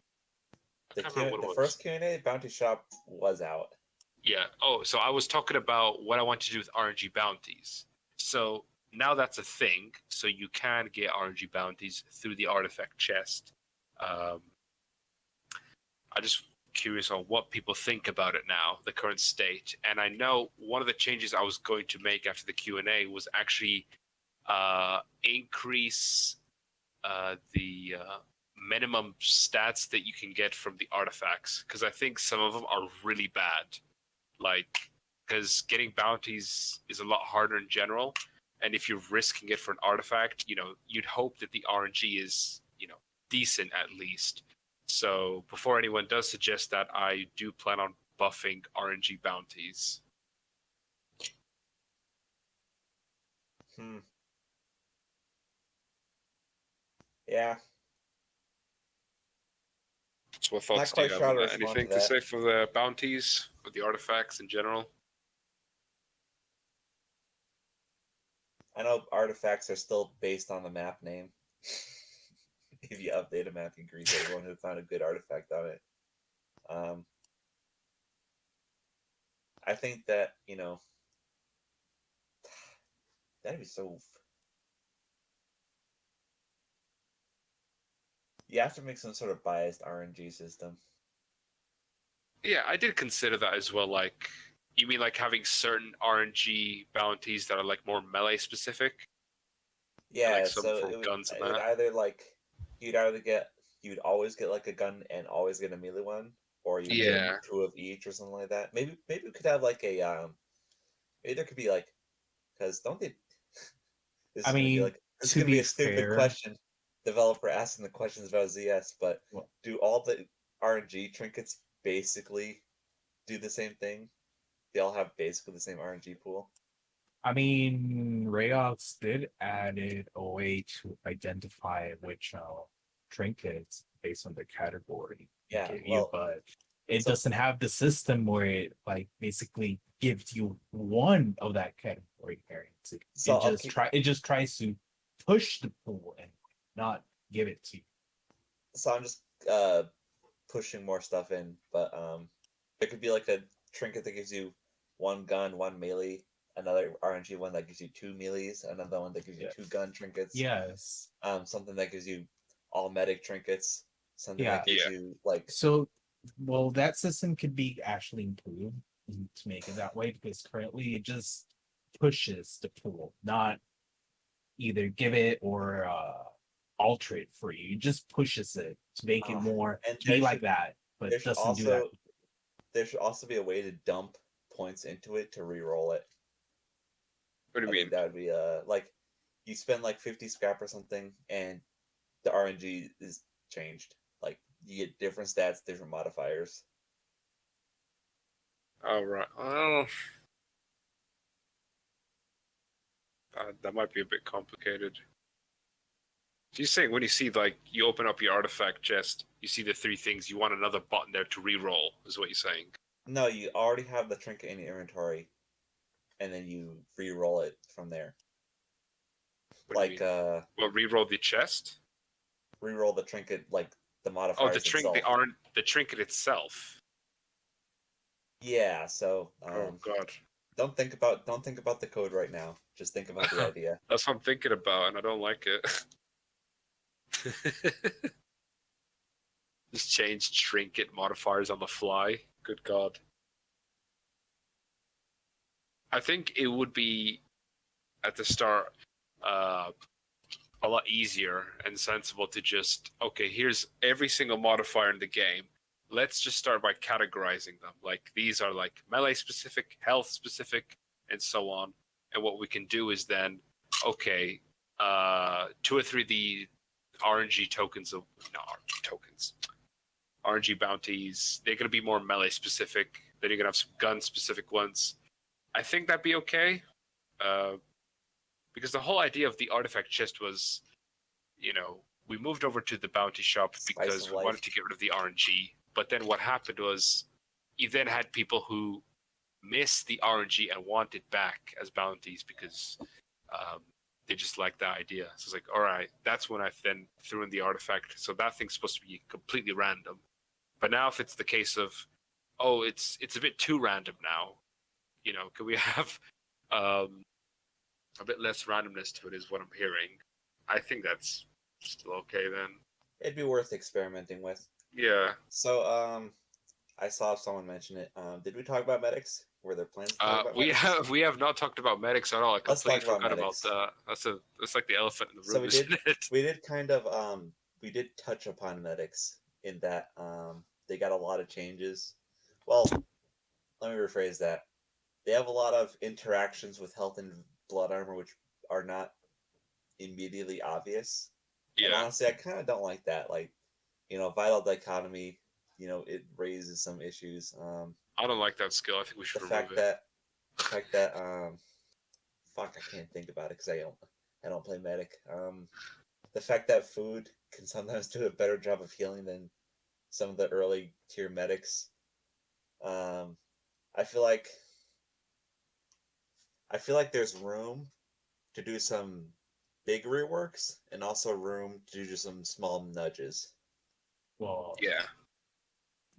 I can't remember what it was. First Q&A, Bounty Shop was out. Yeah. Oh, so I was talking about what I want to do with RNG bounties. So now that's a thing. So you can get RNG bounties through the artifact chest. I'm just curious on what people think about it now, the current state. And I know one of the changes I was going to make after the Q&A was actually increase the minimum stats that you can get from the artifacts, because I think some of them are really bad. Like, because getting bounties is a lot harder in general, and if you're risking it for an artifact, you'd hope that the RNG is, decent at least. So before anyone does suggest that, I do plan on buffing RNG bounties. Yeah. So what thoughts do you have on that? Anything to say for the bounties or the artifacts in general? I know artifacts are still based on the map name. If you update a map, you grease everyone who found a good artifact on it. I think that, that'd be so... You have to make some sort of biased RNG system. Yeah, I did consider that as well. Like, you mean like having certain RNG bounties that are like more melee specific? Yeah, like some so for it would, guns and it would that? either like you'd always get like a gun and always get a melee one, or you Yeah. get 2 of each or something like that. Maybe we could have like a maybe there could be like, because don't they? This I is gonna be mean, like this is to gonna be be a stupid fair- question. Developer asking the questions about ZS, but Well- do all the RNG trinkets basically do the same thing? They all have basically the same RNG pool. I mean, Rayox did added a way to identify which trinkets based on the category they Yeah, give well, you, but it so- doesn't have the system where it like basically gives you one of that category variants. It just tries to push the pool and not give it to you. So I'm just pushing more stuff in, but there could be like a trinket that gives you 1 gun, 1 melee, another RNG one that gives you 2 melees, another one that gives you 2 gun trinkets. Yes. Something that gives you all medic trinkets, something Yeah. that gives you like So, well, that system could be actually improved to make it that way, because currently it just pushes the pool, not either give it or alter it for you. It just pushes it to make it more and to be there like should- that, but there it should doesn't do that. There should also be a way to dump points into it to re-roll it. What do you I mean? think that would be like you spend like 50 scrap or something, and the RNG is changed. Like you get different stats, different modifiers. Oh right. Oh, that might be a bit complicated. So you're saying when you see like you open up your artifact chest, you see the 3 things, you want another button there to re-roll, is what you're saying? No, you already have the trinket in your inventory, and then you re-roll it from there. What do you Like mean? Well, re-roll the chest. re-roll the trinket, like the Oh, modifiers itself. the trinket itself. Yeah, so Oh god. don't think about the code right now. Just think about the idea. That's what I'm thinking about, and I don't like it. Just change trinket modifiers on the fly. Good god. I think it would be at the start a lot easier and sensible to just, okay, here's every single modifier in the game. Let's just start by categorizing them. Like these are like melee specific, health specific, and so on. And what we can do is then, okay, 2 or 3 of the RNG tokens of RNG bounties, they're gonna be more melee specific. Then you're gonna have some gun specific ones. I think that'd be okay. Because the whole idea of the artifact chest was, we moved over to the bounty shop because we wanted to get rid of the RNG. But then what happened was you then had people who missed the RNG and wanted back as bounties because they just liked the idea. So it's like, all right, that's when I then threw in the artifact. So that thing's supposed to be completely random. But now if it's the case of, oh, it's a bit too random now, could we have a bit less randomness to it is what I'm hearing. I think that's still okay then. It'd be worth experimenting with. Yeah. So I saw someone mention it. Did we talk about medics? Were there plans to talk about medics? We have not talked about medics at all. I Let's completely talk about forgot about medics. that. That's like the elephant in the room, So isn't it? we did kind of we did touch upon medics in that they got a lot of changes. Well, let me rephrase that. They have a lot of interactions with health and blood armor which are not immediately obvious. And Yeah. honestly, I kind of don't like that. Like, vital dichotomy, it raises some issues. I don't like that skill. I think we should The remove fact that fuck, I can't think about it because I don't play medic. The fact that food can sometimes do a better job of healing than some of the early tier medics. I feel like there's room to do some big reworks and also room to do some small nudges. Well, Yeah.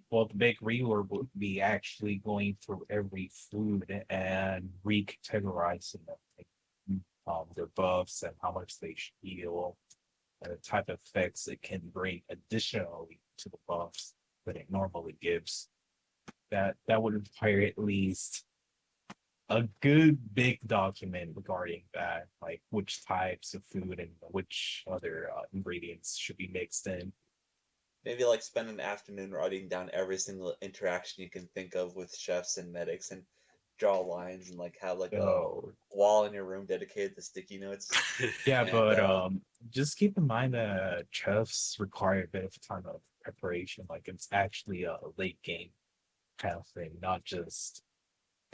Well, the big rework would be actually going through every food and recategorizing them, like, their buffs and how much they heal, and the type of effects it can bring additionally to the buffs that it normally gives. That would require at least a good big document regarding that, like which types of food and which other ingredients should be mixed in. Maybe like spend an afternoon writing down every single interaction you can think of with chefs and medics and draw lines and like have like a wall in your room dedicated to sticky notes. Yeah, And, but just keep in mind that chefs require a bit of time of preparation. Like it's actually a late game kind of thing, not just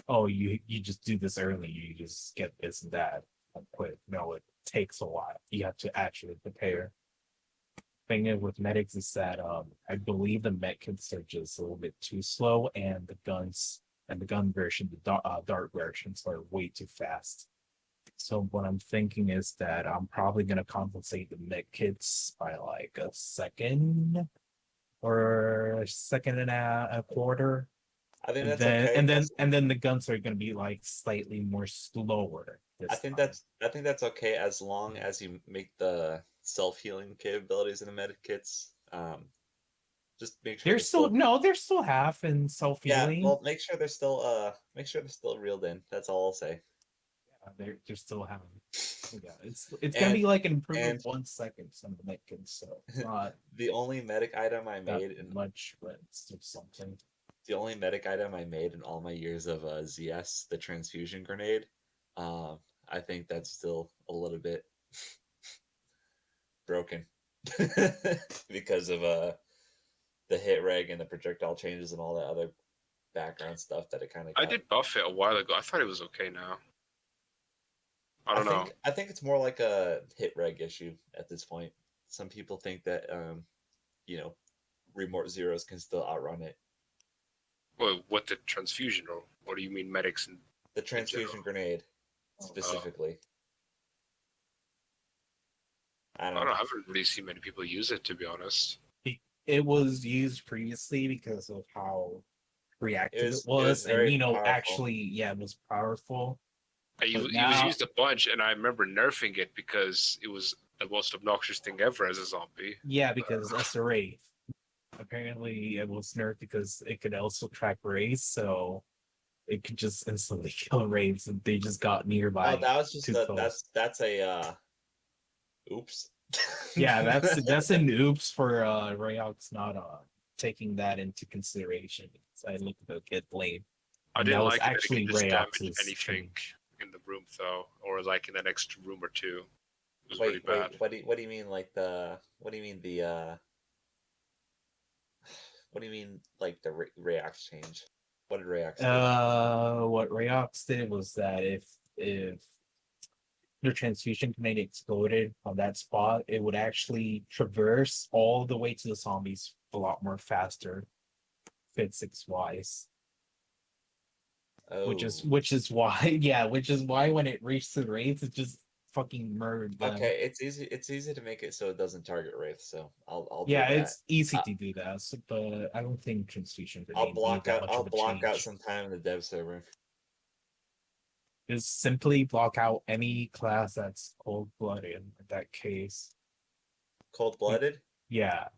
you just do this early, you just get this and that quick. No, it takes a while. You have to actually prepare. Thing with medics is that I believe the med kits are just a little bit too slow, and the guns and the gun version, the dart versions, are way too fast. So what I'm thinking is that I'm probably gonna compensate the med kits by like a second or a second and a quarter. I think that's then, okay. And then the guns are gonna be like slightly more slower. I think that's okay as long as you make the self-healing capabilities in the med kits. Just make sure they're still half in self-healing. Yeah, well, make sure they're still reeled in. That's all I'll say. Yeah, they're still having. Yeah, it's gonna be like an improvement 1 second. Some of the medkits, so it's not the only medic item I made in much, but it's still something. The only medic item I made in all my years of ZS, the transfusion grenade. I think that's still a little bit broken because of the hit reg and the projectile changes and all that other background stuff that it kind of I did buff it a while ago. I thought it was okay now. I don't know. I think it's more like a hit reg issue at this point. Some people think that remort zeros can still outrun it. Well, what the transfusion or what do you mean medics and The transfusion grenade specifically. I I don't know. haven't really seen many people use it, to be honest. It was used previously because of how reactive it was, very and powerful. actually, yeah, it was powerful. It was used a bunch, and I remember nerfing it because it was the most obnoxious thing ever as a zombie. Yeah, because SRA. Apparently, it was nerfed because it could also track raids, so it could just instantly kill raids if they just got nearby. Oh, that was just that's a oops. Yeah, that's an oops for Rayox not taking that into consideration. So I looked at get blamed. I didn't like it actually that it could just damage Rayox's anything in the room though, or like in the next room or two. It was wait, really bad. What do you mean like the what do you mean the what do you mean like the Rayox change? What did Rayox do? What Rayox did was that if your transfusion grenade exploded on that spot, it would actually traverse all the way to the zombies a lot more faster, physics wise. Oh. Which is why when it reached the wraiths, it just fucking murdered them. Okay, it's easy to make it so it doesn't target wraith. So I'll yeah, do that. it's easy to do that, but I don't think transfusion grenade I'll block out change. some time in the dev server. Just simply block out any class that's cold-blooded in that case. Cold-blooded? Yeah.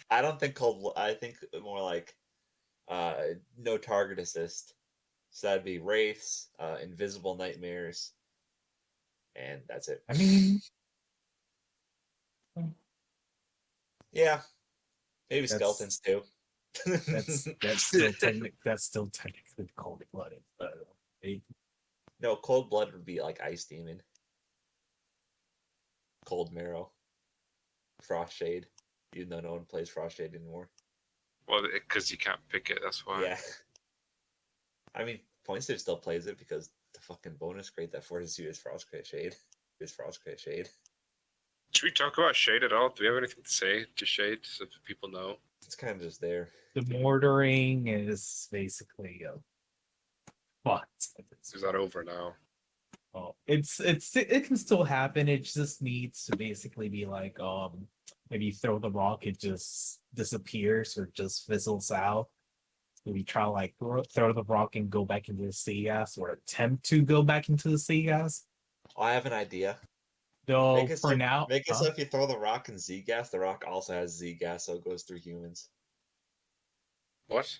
I don't think I think more like no target assist. So that'd be wraiths, invisible nightmares, and that's it. I mean, yeah, maybe skeletons too. that's still technically cold-blooded. No, cold blood would be like ice demon, cold marrow, frost shade. Even though no one plays frost shade anymore. Well, because you can't pick it. That's why. Yeah. I mean, PointSave still plays it because the fucking bonus crate that forces you is frost crate shade. Should we talk about shade at all? Do we have anything to say to shade so that people know? It's kind of just there. The mortaring is basically but Is that over now? Oh, it can still happen. It just needs to basically be like maybe you throw the rock, it just disappears or just fizzles out. Maybe try to like throw the rock and go back into the sea gas, or attempt to go back into the sea gas. Oh, I have an idea. Though for now, make it so if you throw the rock in Z gas, the rock also has Z gas, so it goes through humans. What?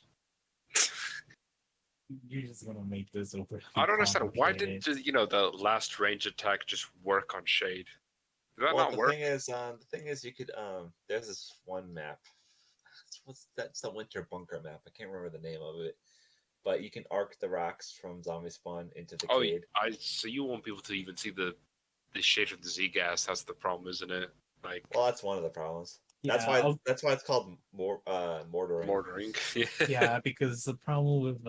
You're just gonna make this over. I don't understand. Why didn't the last range attack just work on shade? Did that not work? The thing is, you could there's this one map. That's the winter bunker map. I can't remember the name of it, but you can arc the rocks from zombie spawn into the cave. So you won't be able to even see the shade of the Z gas. That's the problem, isn't it? Like, well, that's one of the problems. Yeah, that's why it's called mortaring. Mortaring. Yeah, because the problem with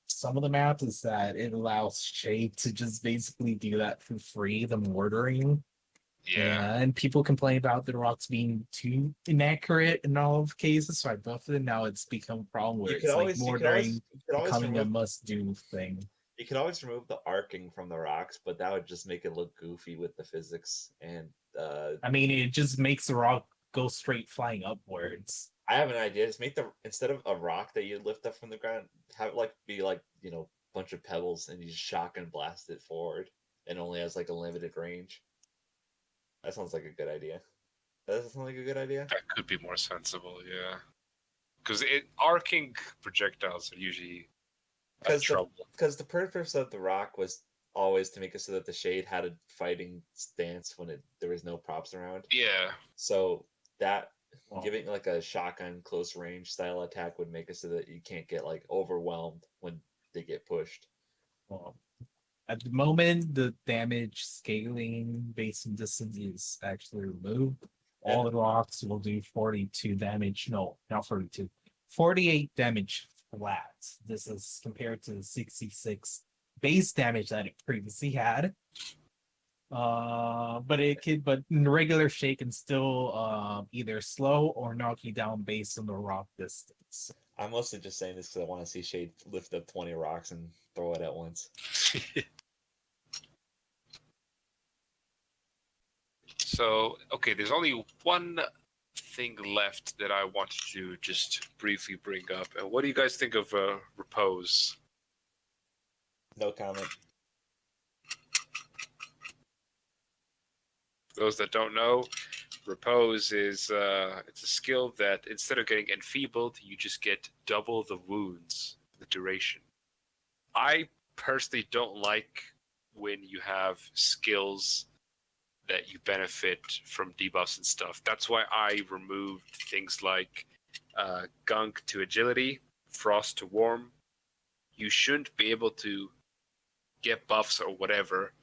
some of the maps is that it allows shade to just basically do that for free, the mortaring. Yeah. And people complain about the rocks being too inaccurate in all of cases, so I buffed it. Now it's become a problem where it's like mortaring becoming a must-do thing. You could always remove the arcing from the rocks, but that would just make it look goofy with the physics. And I mean, it just makes the rock go straight flying upwards. I have an idea. Just make instead of a rock that you lift up from the ground, have it be like a bunch of pebbles, and you just shotgun blast it forward, and only has like a limited range. That sounds like a good idea. Does that sound like a good idea? That could be more sensible, yeah. Because arcing projectiles are usually trouble. Because the purpose of the rock was always to make it so that the shade had a fighting stance when there was no props around. Yeah. So that giving like a shotgun close range style attack would make it so that you can't get like overwhelmed when they get pushed. At the moment, the damage scaling based on distance is actually removed. All the rocks will do 42 damage. No, not 42. 48 damage flat. This is compared to the 66 base damage that it previously had. But regular shake can still either slow or knock you down based on the rock distance. I'm mostly just saying this because I want to see Shade lift up 20 rocks and throw it at once. So, okay, there's only one thing left that I wanted to just briefly bring up. And what do you guys think of repose? No comment. For those that don't know, repose is it's a skill that instead of getting enfeebled, you just get double the wounds, the duration. I personally don't like when you have skills that you benefit from debuffs and stuff. That's why I removed things like Gunk to agility, Frost to warm. You shouldn't be able to get buffs or whatever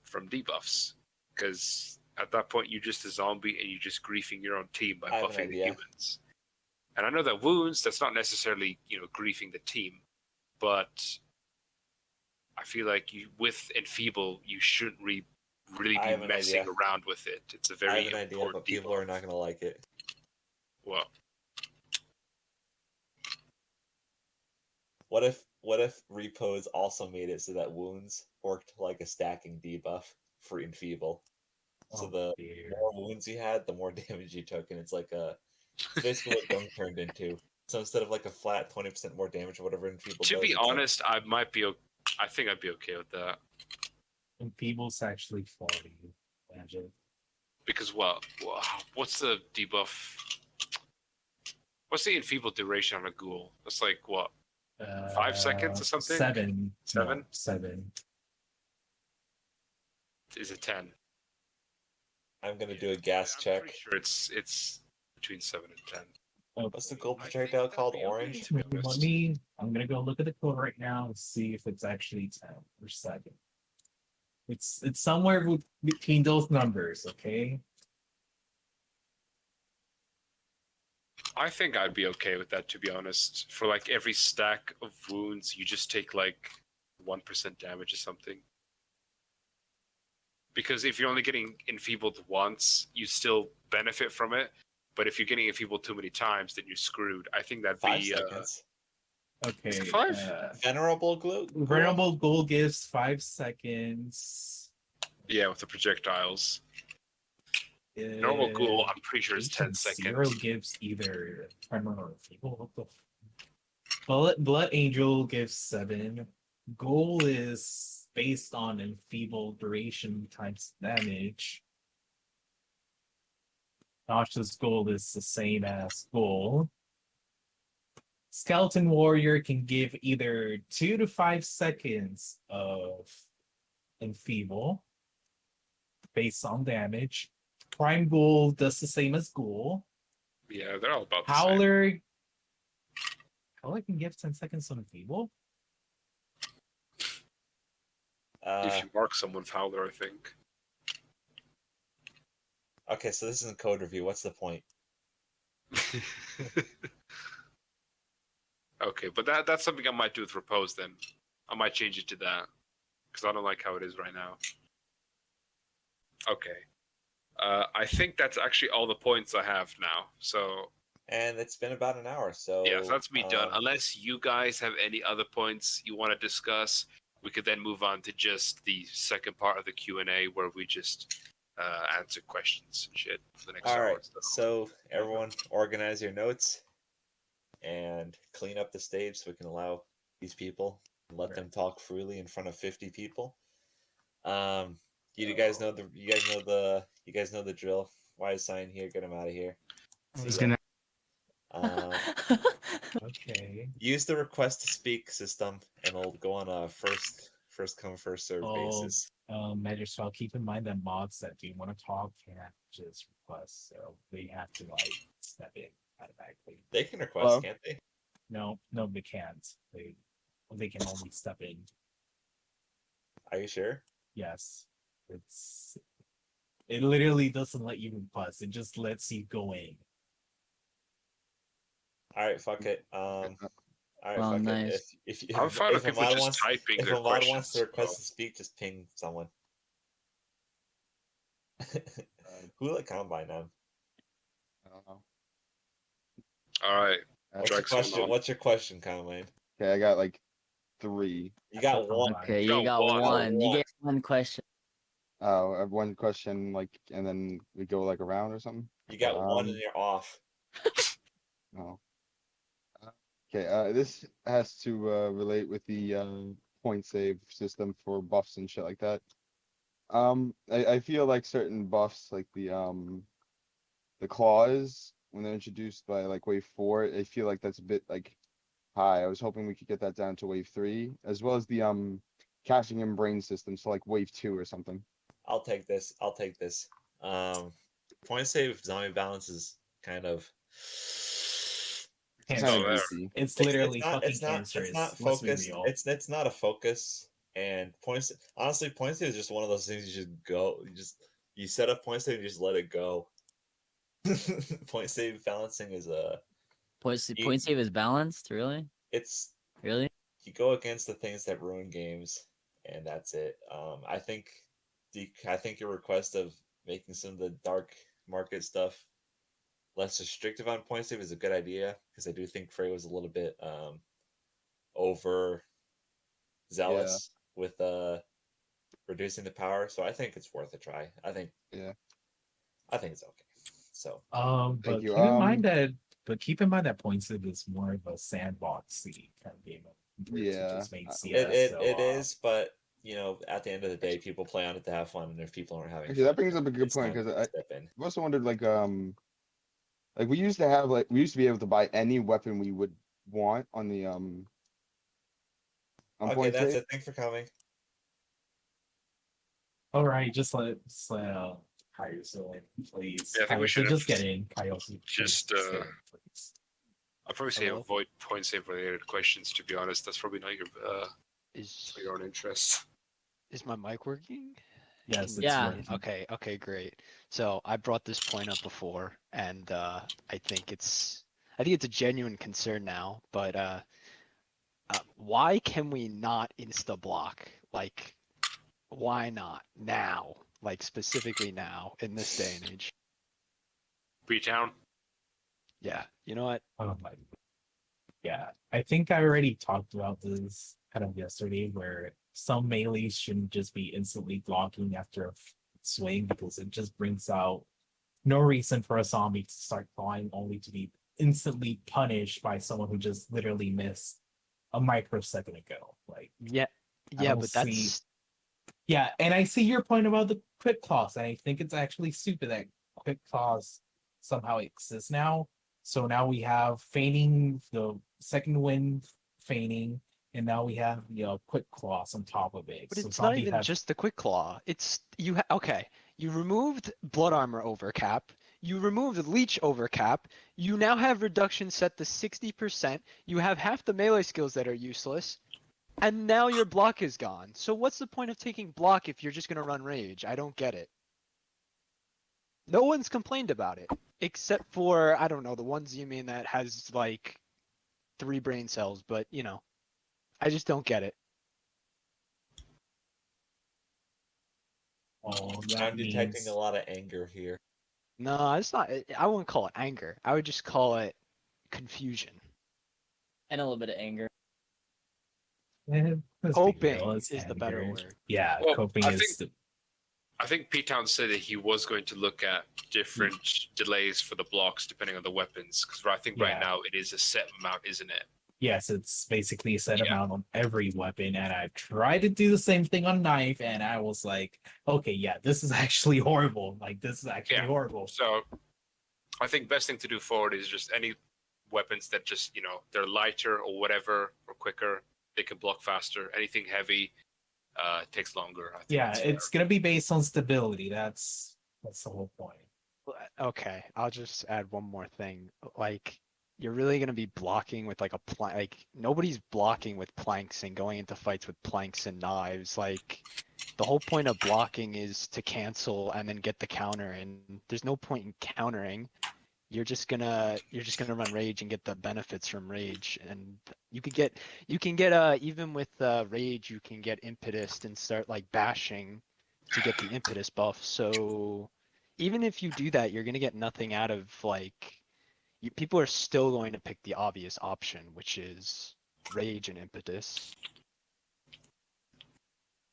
from debuffs, because at that point you're just a zombie and you're just griefing your own team by buffing the humans. And I know that wounds, that's not necessarily griefing the team, but I feel like with enfeeble you shouldn't really be messing around with it. It's a very I have an idea, but people are not going to like it. What? What if repose also made it so that wounds worked like a stacking debuff for enfeeble? So the more wounds you had, the more damage you took, and it's like it's basically what Gunk turned into. So instead of like a flat 20% more damage or whatever enfeeble to does, be honest, I think I'd be okay with that. Enfeeble's actually 40. Imagine. Because what's the debuff? What's the enfeeble duration on a ghoul? That's like what? 5 seconds or something? 7. 7? No, 7. Is it 10? I'm gonna do a gas I'm check. pretty sure it's between 7 and 10. What's the gold projectile called? Orange? I'm gonna go look at the code right now and see if it's actually 10 or 7. It's somewhere between those numbers, okay? I think I'd be okay with that, to be honest. For like every stack of wounds, you just take like 1% damage or something. Because if you're only getting enfeebled once, you still benefit from it. But if you're getting enfeebled too many times, then you're screwed. I think that'd 5 be seconds. Okay. Is it 5? Venerable glue? Venerable Ghoul gives 5 seconds. Yeah, with the projectiles. Normal ghoul, I'm pretty sure it's 10 seconds. Zero gives either Primer or Feeble. Blood Angel gives 7. Ghoul is based on enfeeble duration times damage. Noxious Ghoul is the same as Ghoul. Skeleton Warrior can give either 2 to 5 seconds of enfeeble based on damage. Prime Ghoul does the same as Ghoul. Yeah, they're all about the Howler can give 10 seconds on enfeeble. if you mark someone with Howler, I think. Okay, so this isn't code review. What's the point? Okay, but that's something I might do with Repose then. I might change it to that, because I don't like how it is right now. Okay. I think that's actually all the points I have now. So. And it's been about an hour, so. Yeah, so that's me done. Unless you guys have any other points you want to discuss, we could then move on to just the second part of the Q&A where we just answer questions and shit for the next hour. All right, so everyone organize your notes and clean up the stage so we can allow these people and let them talk freely in front of 50 people. You guys know the drill. Why is Cyan here? Get him out of here. I was gonna. Okay. Use the request to speak system, and it'll go on a first come first serve basis. Well, keep in mind that mods that do want to talk can't just request, so they have to step in automatically. They can request, can't they? No, they can't. They can only step in. Are you sure? Yes. It literally doesn't let you plus. It just lets you go in. All right, fuck it. All right, Well, fuck nice. it. If I'm fine if with a people mod just wants typing if their a mod wants questions. to request to speak, just ping someone. Who let Combine on? I don't know. All right. What's your Drag someone question? on. What's your question, Combine? Okay, I got like 3. You got one. Okay, You you got got one. one. You get one question. Oh, I have one question, like, and then we go like around or something. You got one and Um, you're off. Oh. Okay, this has to relate with the point save system for buffs and shit like that. I feel like certain buffs, like the claws, when they're introduced by like wave 4, I feel like that's a bit like high. I was hoping we could get that down to wave 3, as well as the caching and brain system, so like wave 2 or something. I'll take this. I'll take this. Point save zombie balance is kind of. It's not kind of there. goofy. It's literally fucking It's not cancerous. Let's be focused. real. It's not a focus. And points. Honestly, point save is just one of those things you just go. You set up point save and you just let it go. Point save balancing is a. Point save is balanced. Really? It's Really? you go against the things that ruin games, and that's it. I think your request of making some of the dark market stuff less restrictive on point save is a good idea, because I do think Fray was a little bit over zealous with reducing the power. So I think it's worth a try. I think Yeah. it's okay. So Thank But you. keep in mind that point save is more of a sandboxy kind of game compared to Yeah, just main CS. it is, but you know, at the end of the day, people play on it to have fun, and if people aren't having actually, fun, that brings up a good it's point, time because to I step in. I've also wondered, like we used to be able to buy any weapon we would want on the on Okay, point that's save. it. Thanks for coming. All right, just let Kyuzo in, please. Yeah, I think we Kyuzo, should just get in. Kyuzo, just, get in, please. I'd probably say Hello? avoid point save related questions. To be honest, that's probably not your Is for your own interests. is my mic working? Yes, Can it's Yeah. working. Okay, great. So I brought this point up before, and I think it's a genuine concern now. But why can we not insta block? Like, why not now? Like specifically now in this day and age? B-Town. Yeah, you know what? Oh my. Yeah, I think I already talked about this kind of yesterday, where some melees shouldn't just be instantly blocking after a swing, because it just brings out no reason for a zombie to start flying only to be instantly punished by someone who just literally missed a microsecond ago. Like, Yeah, I yeah, don't but see. that's Yeah, and I see your point about the quick claws, and I think it's actually stupid that quick claws somehow exist now. So now we have feigning, the second wind feigning, and now we have quick claws on top of it. But So it's not zombie even has just the quick claw. It's okay. You removed blood armor overcap. You removed leech overcap. You now have reduction set to 60%. You have half the melee skills that are useless. And now your block is gone. So what's the point of taking block if you're just gonna run rage? I don't get it. No one's complained about it. Except for, I don't know, the one Z-main that has like 3 brain cells, but you know. I just don't get it. all that I'm detecting means. a lot of anger here. No, it's not. I wouldn't call it anger. I would just call it confusion. And a little bit of anger. Let's be Coping real, it's is the better anger. word. Yeah, Well, coping I is. think P-Town said that he was going to look at different delays for the blocks depending on the weapons. Because I think right Yeah. now it is a set amount, isn't it? Yes, it's basically a set Yeah. amount on every weapon, and I've tried to do the same thing on knife, and I was like, okay, yeah, this is actually horrible. Like, this is actually Yeah. horrible. So I think best thing to do forward is just any weapons that just, they're lighter or whatever or quicker, they can block faster. Anything heavy takes longer. I think Yeah, that's it's gonna be based on stability. That's the whole point. Okay, I'll just add one more thing. Like, you're really gonna be blocking with like a plank. Like nobody's blocking with planks and going into fights with planks and knives. Like the whole point of blocking is to cancel and then get the counter. And there's no point in countering. You're just gonna run rage and get the benefits from rage. And you can get even with rage you can get impetus and start like bashing to get the impetus buff. So even if you do that, you're gonna get nothing out of like people are still going to pick the obvious option, which is rage and impetus.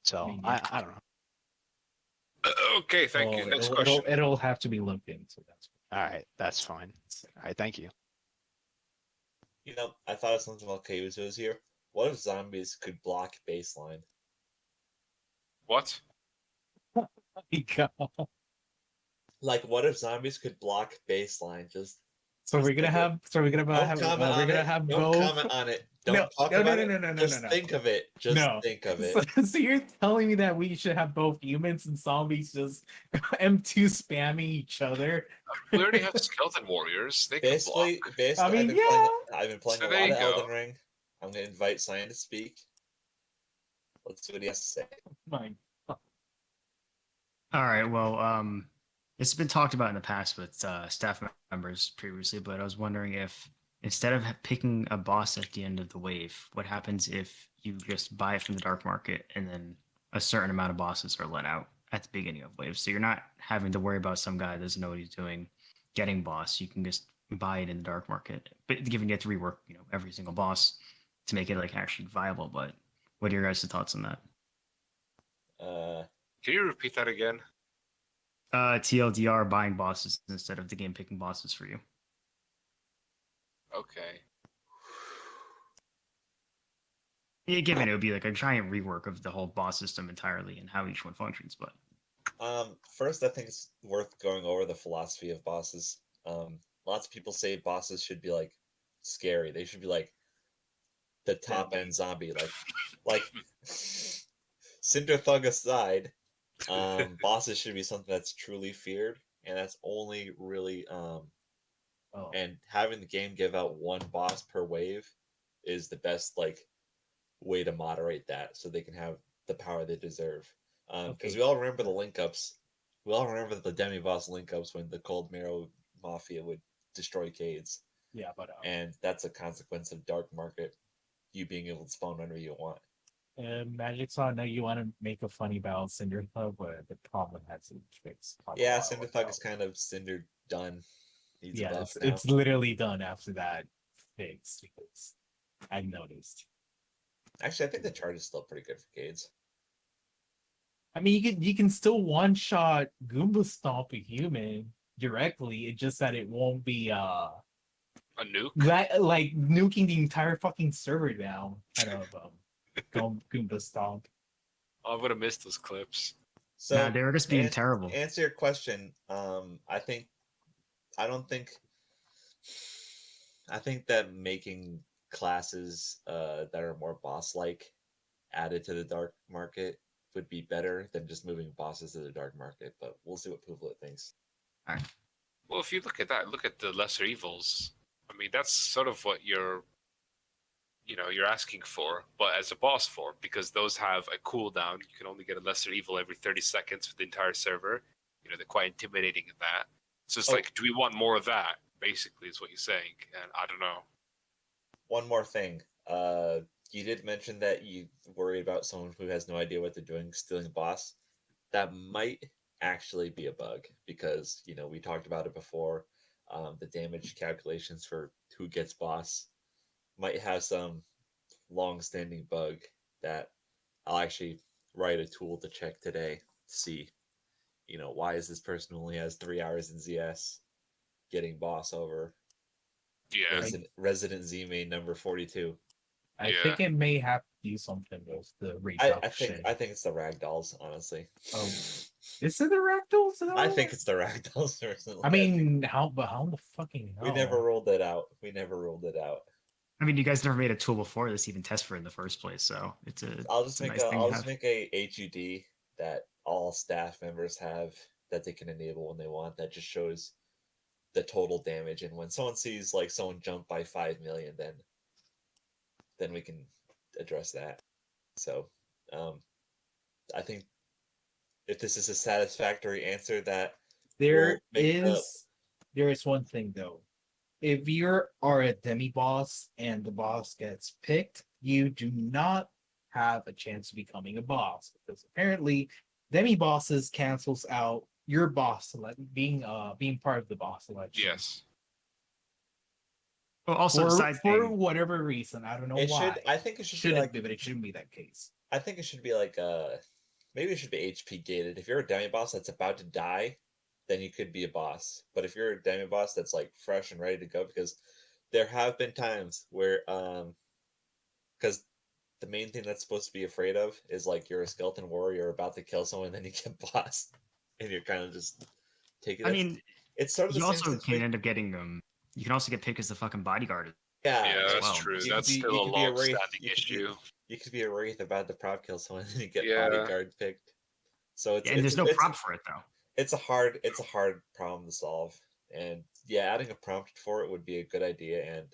So mean, I don't know. Okay, thank you. Oh, Next it'll, question. it'll have to be looked into. That's All right, that's fine. All right, thank you. You know, I thought of something while Kyuzo was here. What if zombies could block baseline? What? Like, what if zombies could block baseline? So we're gonna think of- have. So we're gonna Don't have. comment We're on gonna it. have Don't both. comment on it. Don't No, talk no, no, about no, it. no, no, no, Just no, no. think of it. Just No. think of So, it. so you're telling me that we should have both humans and zombies just M2 spamming each other? We already have skeleton warriors. They can block. Basically, I mean, I've been playing So a there lot you of go. Elden Ring. I'm gonna invite Cyan to speak. Let's see what he has to say. My God. All right. Well, it's been talked about in the past with staff members previously, but I was wondering if instead of picking a boss at the end of the wave, what happens if you just buy it from the dark market and then a certain amount of bosses are let out at the beginning of waves? So you're not having to worry about some guy that doesn't know what he's doing getting boss. You can just buy it in the dark market, but given you have to rework, every single boss to make it like actually viable. But what are your guys' thoughts on that? Can you repeat that again? TLDR buying bosses instead of the game picking bosses for you. Okay. Yeah, given it would be like a giant rework of the whole boss system entirely and how each one functions. But First, I think it's worth going over the philosophy of bosses. Lots of people say bosses should be like scary. They should be like the top end zombie, like Cinder Thug aside. Bosses should be something that's truly feared, and that's only really Oh. and having the game give out one boss per wave is the best like way to moderate that, so they can have the power they deserve. Because Okay. we all remember the link ups. We all remember the demi boss link ups when the Cold Marrow Mafia would destroy Cades, Yeah, but and that's a consequence of Dark Market. You being able to spawn whenever you want. Magic Saw, I know you want to make a funny about Cinder Thug, but the problem has been fixed. quite a Yeah, while Cinder ago. Thug is kind of Cinder done. Needs a Yeah, buff it's now. literally done after that fix because I noticed. Actually, I think the charge is still pretty good for Cades. I mean, you can still one shot Goomba Stomp a human directly. It's just that it won't be A nuke? that like nuking the entire fucking server down. Kind of Goomba Stomp. Oh, I would have missed those clips. So nah, they're just being terrible. Answer your question. I think that making classes that are more boss-like added to the dark market would be better than just moving bosses to the dark market. But we'll see what Puvlet thinks. Well, if you look at that, look at the lesser evils. I mean, that's sort of what you're asking for, but as a boss form, because those have a cooldown. You can only get a lesser evil every 30 seconds for the entire server. They're quite intimidating in that. So it's like, do we want more of that? Basically, is what you're saying, and I don't know. One more thing. You did mention that you worry about someone who has no idea what they're doing stealing a boss. That might actually be a bug because we talked about it before. The damage calculations for who gets boss might have some long-standing bug that I'll actually write a tool to check today to see. Why is this person who only has 3 hours in ZS getting boss over Yeah. Resident Z main number 42? I Yeah. think it may have to do something with the reduction. I think it's the ragdolls, honestly. Oh, is it the ragdolls? I think it's the ragdolls personally. I mean, how the fucking hell? We never ruled it out. I mean, you guys never made a tool before this even test for it in the first place, so I'll just it's make a nice thing to have. make a HUD that all staff members have that they can enable when they want. That just shows the total damage. And when someone sees like someone jump by 5 million, then we can address that. So I think if this is a satisfactory answer, that There will make there is one thing though. If you are a demi boss and the boss gets picked, you do not have a chance of becoming a boss because apparently demi bosses cancels out your boss being part of the boss selection. Yes. Well, also for, side for thing, whatever reason, I don't know it why. should. I think it should be Shouldn't like. be, but it shouldn't be that case. I think it should be like maybe it should be HP gated. If you're a demi boss that's about to die, then you could be a boss. But if you're a demi boss that's like fresh and ready to go, because there have been times where because the main thing that's supposed to be afraid of is like you're a skeleton warrior about to kill someone, and then you get bossed, and you're kind of just taking. I mean, it's sort of the you same also can situation. end up getting You can also get picked as the fucking bodyguard. Yeah, Yeah, and that's well. true. you could That's be- still you a could be a wraith, long-standing you could be- issue. You could be a wraith about to prop kill someone, and you get Yeah. bodyguard picked. So it's And there's no it's, prompt for it though. it's a hard problem to solve, and yeah, adding a prompt for it would be a good idea. And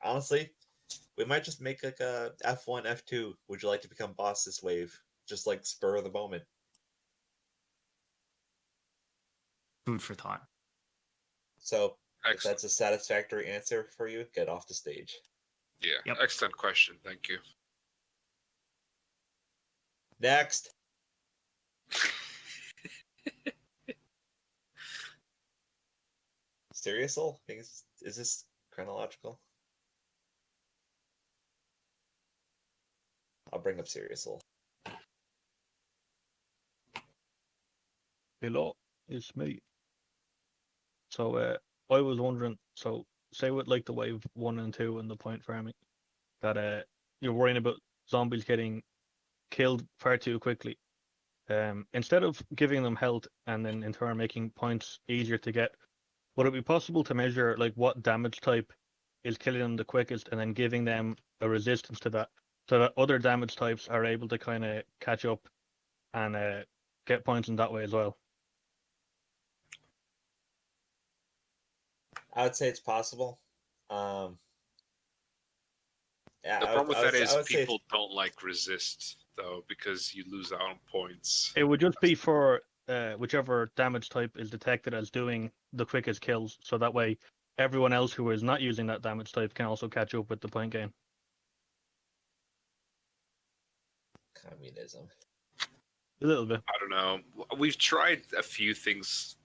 honestly, we might just make like a F1 F2 would you like to become boss this wave, just like spur of the moment. Food for thought. So if Excellent. that's a satisfactory answer for you, get off the stage. Yeah. Yep. Excellent question. Thank you. Next. TheSeriousSoul? Is this chronological? I'll bring up TheSeriousSoul. Hello, it's me. So I was wondering, so say with like the wave 1 and 2 and the point farming, that you're worrying about zombies getting killed far too quickly. Instead of giving them health and then in turn making points easier to get, would it be possible to measure like what damage type is killing them the quickest and then giving them a resistance to that, so that other damage types are able to kind of catch up and get points in that way as well? I would say it's possible. Yeah, The problem with that is I would say people don't like resist though, because you lose out on points. It would just be for whichever damage type is detected as doing the quickest kills, so that way everyone else who is not using that damage type can also catch up with the point gain. communism. A little bit. I don't know. We've tried a few things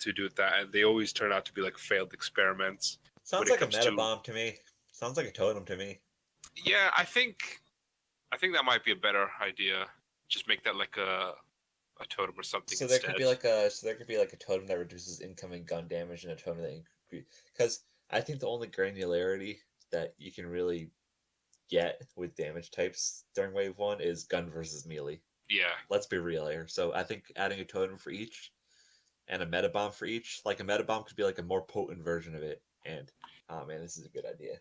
to do that, and they always turn out to be like failed experiments. Sounds when it like a comes to- meta bomb to me. Sounds like a totem to me. Yeah, I think that might be a better idea. Just make that like a totem or something So there instead. could be like a totem that reduces incoming gun damage and a totem that increase. Because I think the only granularity that you can really get with damage types during wave 1 is gun versus melee. Yeah, Let's be real here. So I think adding a totem for each and a meta bomb for each, like a meta bomb could be like a more potent version of it. And oh man, this is a good idea.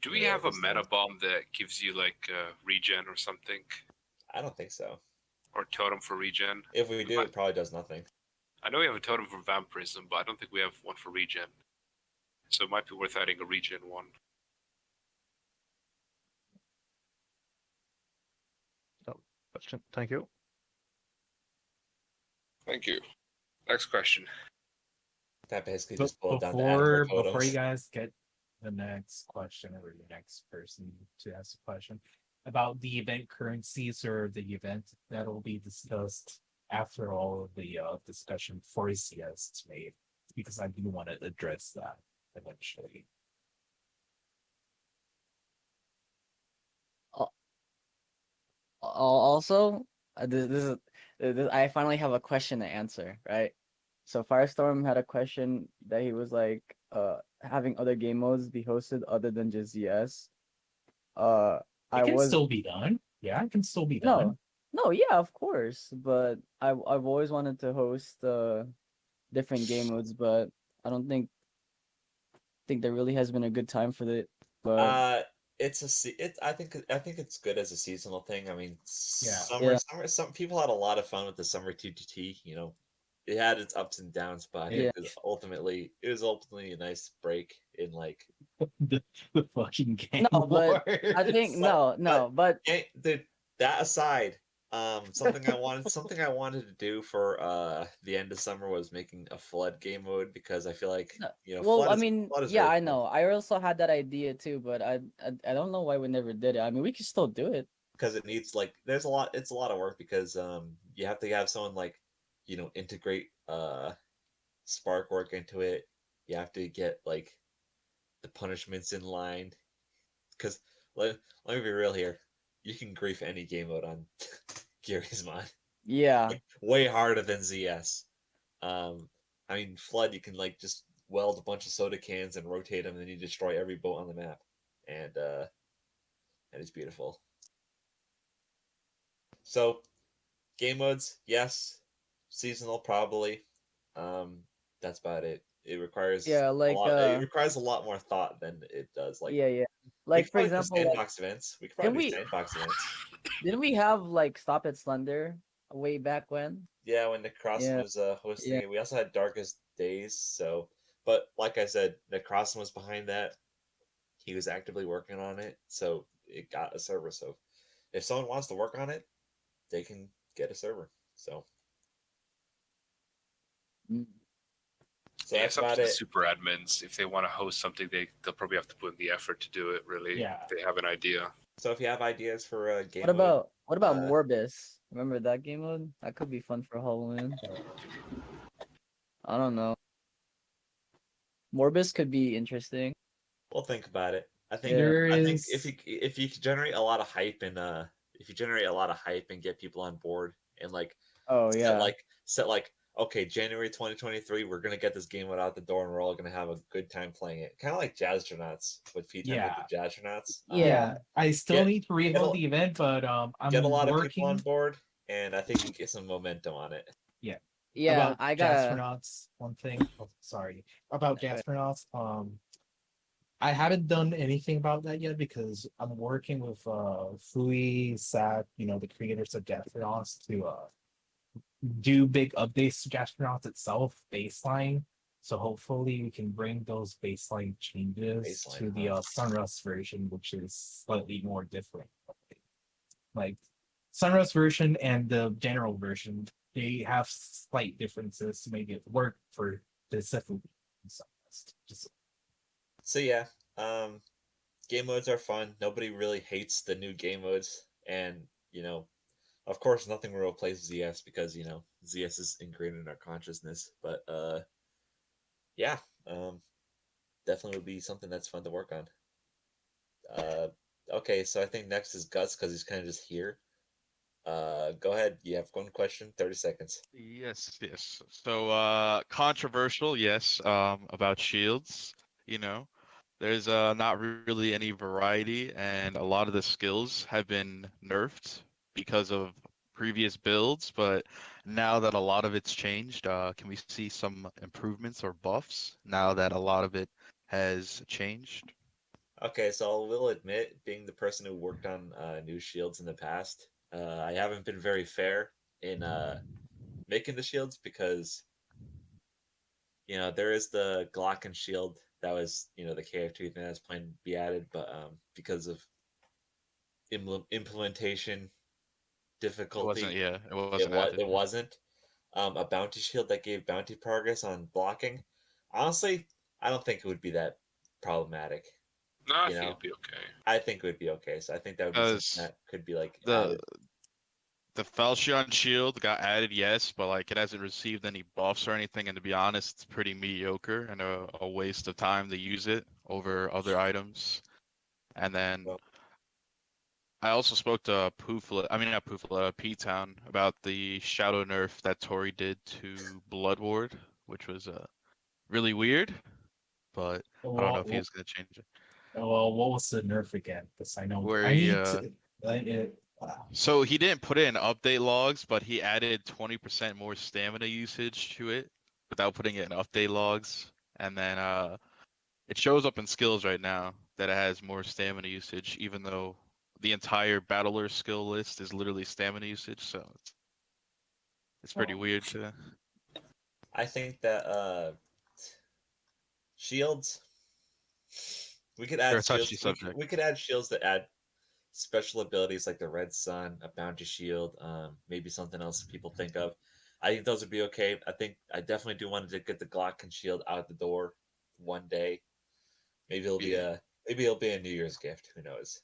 do we Yeah, have a this meta time. bomb that gives you like regen or something, I don't think so. or totem for regen? If we do, it probably does nothing. I know we have a totem for vampirism, but I don't think we have one for regen. So it might be worth adding a regen one. Question. Thank you. Thank you. Next question. That basically But just boiled down to adding more before totems. you guys get the next question or the next person to ask a question about the event currencies or the event that will be discussed after all of the discussion for CS is made, because I do want to address that eventually. Also, I finally have a question to answer, right? So Firestorm had a question that he was like, having other game modes be hosted other than just ZS. It can still be done. Yeah, it can still be done. No, yeah, of course. But I've always wanted to host different game modes, but I don't think there really has been a good time for it. But I think it's good as a seasonal thing. I mean, Yeah. summer, some people had a lot of fun with the summer TTT. You know, it had its ups and downs, but I think Yeah. it was ultimately a nice break in like the fucking game. No, but wars. I think But- no, but dude, that aside, something I wanted to do for the end of summer was making a flood game mode because I feel like well, flood I is mean, flood is yeah, really I fun. know. I also had that idea too, but I don't know why we never did it. I mean, we could still do it. Because it needs like it's a lot of work because you have to have someone like integrate spark work into it. You have to get like the punishments in line because let me be real here, you can grief any game mode on Gary's mod Yeah. way harder than ZS. I mean flood you can like just weld a bunch of soda cans and rotate them and then you destroy every boat on the map and it's beautiful. So game modes, yes. Seasonal, probably. That's about it. It requires Yeah, a like lot. It requires a lot more thought than it does. Like yeah. we Like could for probably do example, like sandbox events. We could probably do sandbox events. didn't we have like Stop It Slender way back when? Yeah, when Necrosin Yeah. was hosting Yeah. it, we also had Darkest Days. So, but like I said, Necrosin was behind that. He was actively working on it, so it got a server. So, if someone wants to work on it, they can get a server. So, Mm. so Yeah, that's it's up to about the it. super admins. If they want to host something, they'll probably have to put in the effort to do it. Really, Yeah. if they have an idea. So if you have ideas for a game What about uh, Morbus? Remember that game mode? That could be fun for Halloween. I don't know. Morbus could be interesting. we'll think about it. Yeah. I think if you generate a lot of hype and if you generate a lot of hype and get people on board and like Oh yeah. set like okay, January 2023 we're going to get this game out the door and we're all going to have a good time playing it. Kind of like Jazztronauts with P10 Yeah. with the Jazztronauts. Yeah. I still get- need to get rehold a- the event, but Get a I'm lot of people on working. board and I think you get some momentum on it. Yeah, About I gotta. Jastronauts, one thing. Oh, sorry. About Jastronauts, I haven't done anything about that yet because I'm working with Fui, Sat, the creators of Jastronauts to do big updates to Jastronauts itself, baseline. So hopefully we can bring those baseline changes to the Sunrust version, which is slightly more different. Like Sunrust version and the general version, they have slight differences to make it work for specifically Sunrust. Just So yeah, game modes are fun. Nobody really hates the new game modes and of course, nothing will replace ZS because ZS is ingrained in our consciousness. But yeah, definitely would be something that's fun to work on. Okay, so I think next is Guts because he's kind of just here. Go ahead. You have one question. 30 seconds. Yes. So controversial, yes, about shields, you know. There's not really any variety and a lot of the skills have been nerfed because of previous builds, but now that a lot of it's changed, can we see some improvements or buffs now that a lot of it has changed? Okay, so I will admit, being the person who worked on new shields in the past, I haven't been very fair in making the shields because there is the Glock shield that was the KF2 thing that's planned to be added, but because of implementation It wasn't, difficulty, yeah, it wasn't added. it wasn't. A bounty shield that gave bounty progress on blocking. Honestly, I don't think it would be that problematic. No, I You think know, it'd be okay. I think it would be okay. So I think that would be something Because that could be like the added. the Falchion shield got added, yes, but like it hasn't received any buffs or anything, and to be honest, it's pretty mediocre and a waste of time to use it over other items. And then Well, I also spoke to I mean not Pooflet, P-Town about the shadow nerf that Tori did to Blood Ward, which was really weird, but I don't know if he was gonna change it. well, what was the nerf again? Because I know Where I he need to. So he didn't put it in update logs, but he added 20% more stamina usage to it without putting it in update logs. And then it shows up in skills right now that it has more stamina usage, even though the entire battler skill list is literally stamina usage. So it's pretty weird to. I think that shields. We could They're add a touchy shields. subject. We could add shields that add special abilities like the Red Sun, a Bounty Shield, maybe something else people think of. I think those would be okay. I definitely do want to get the Glockin shield out the door one day. Maybe it'll be a New Year's gift. Who knows?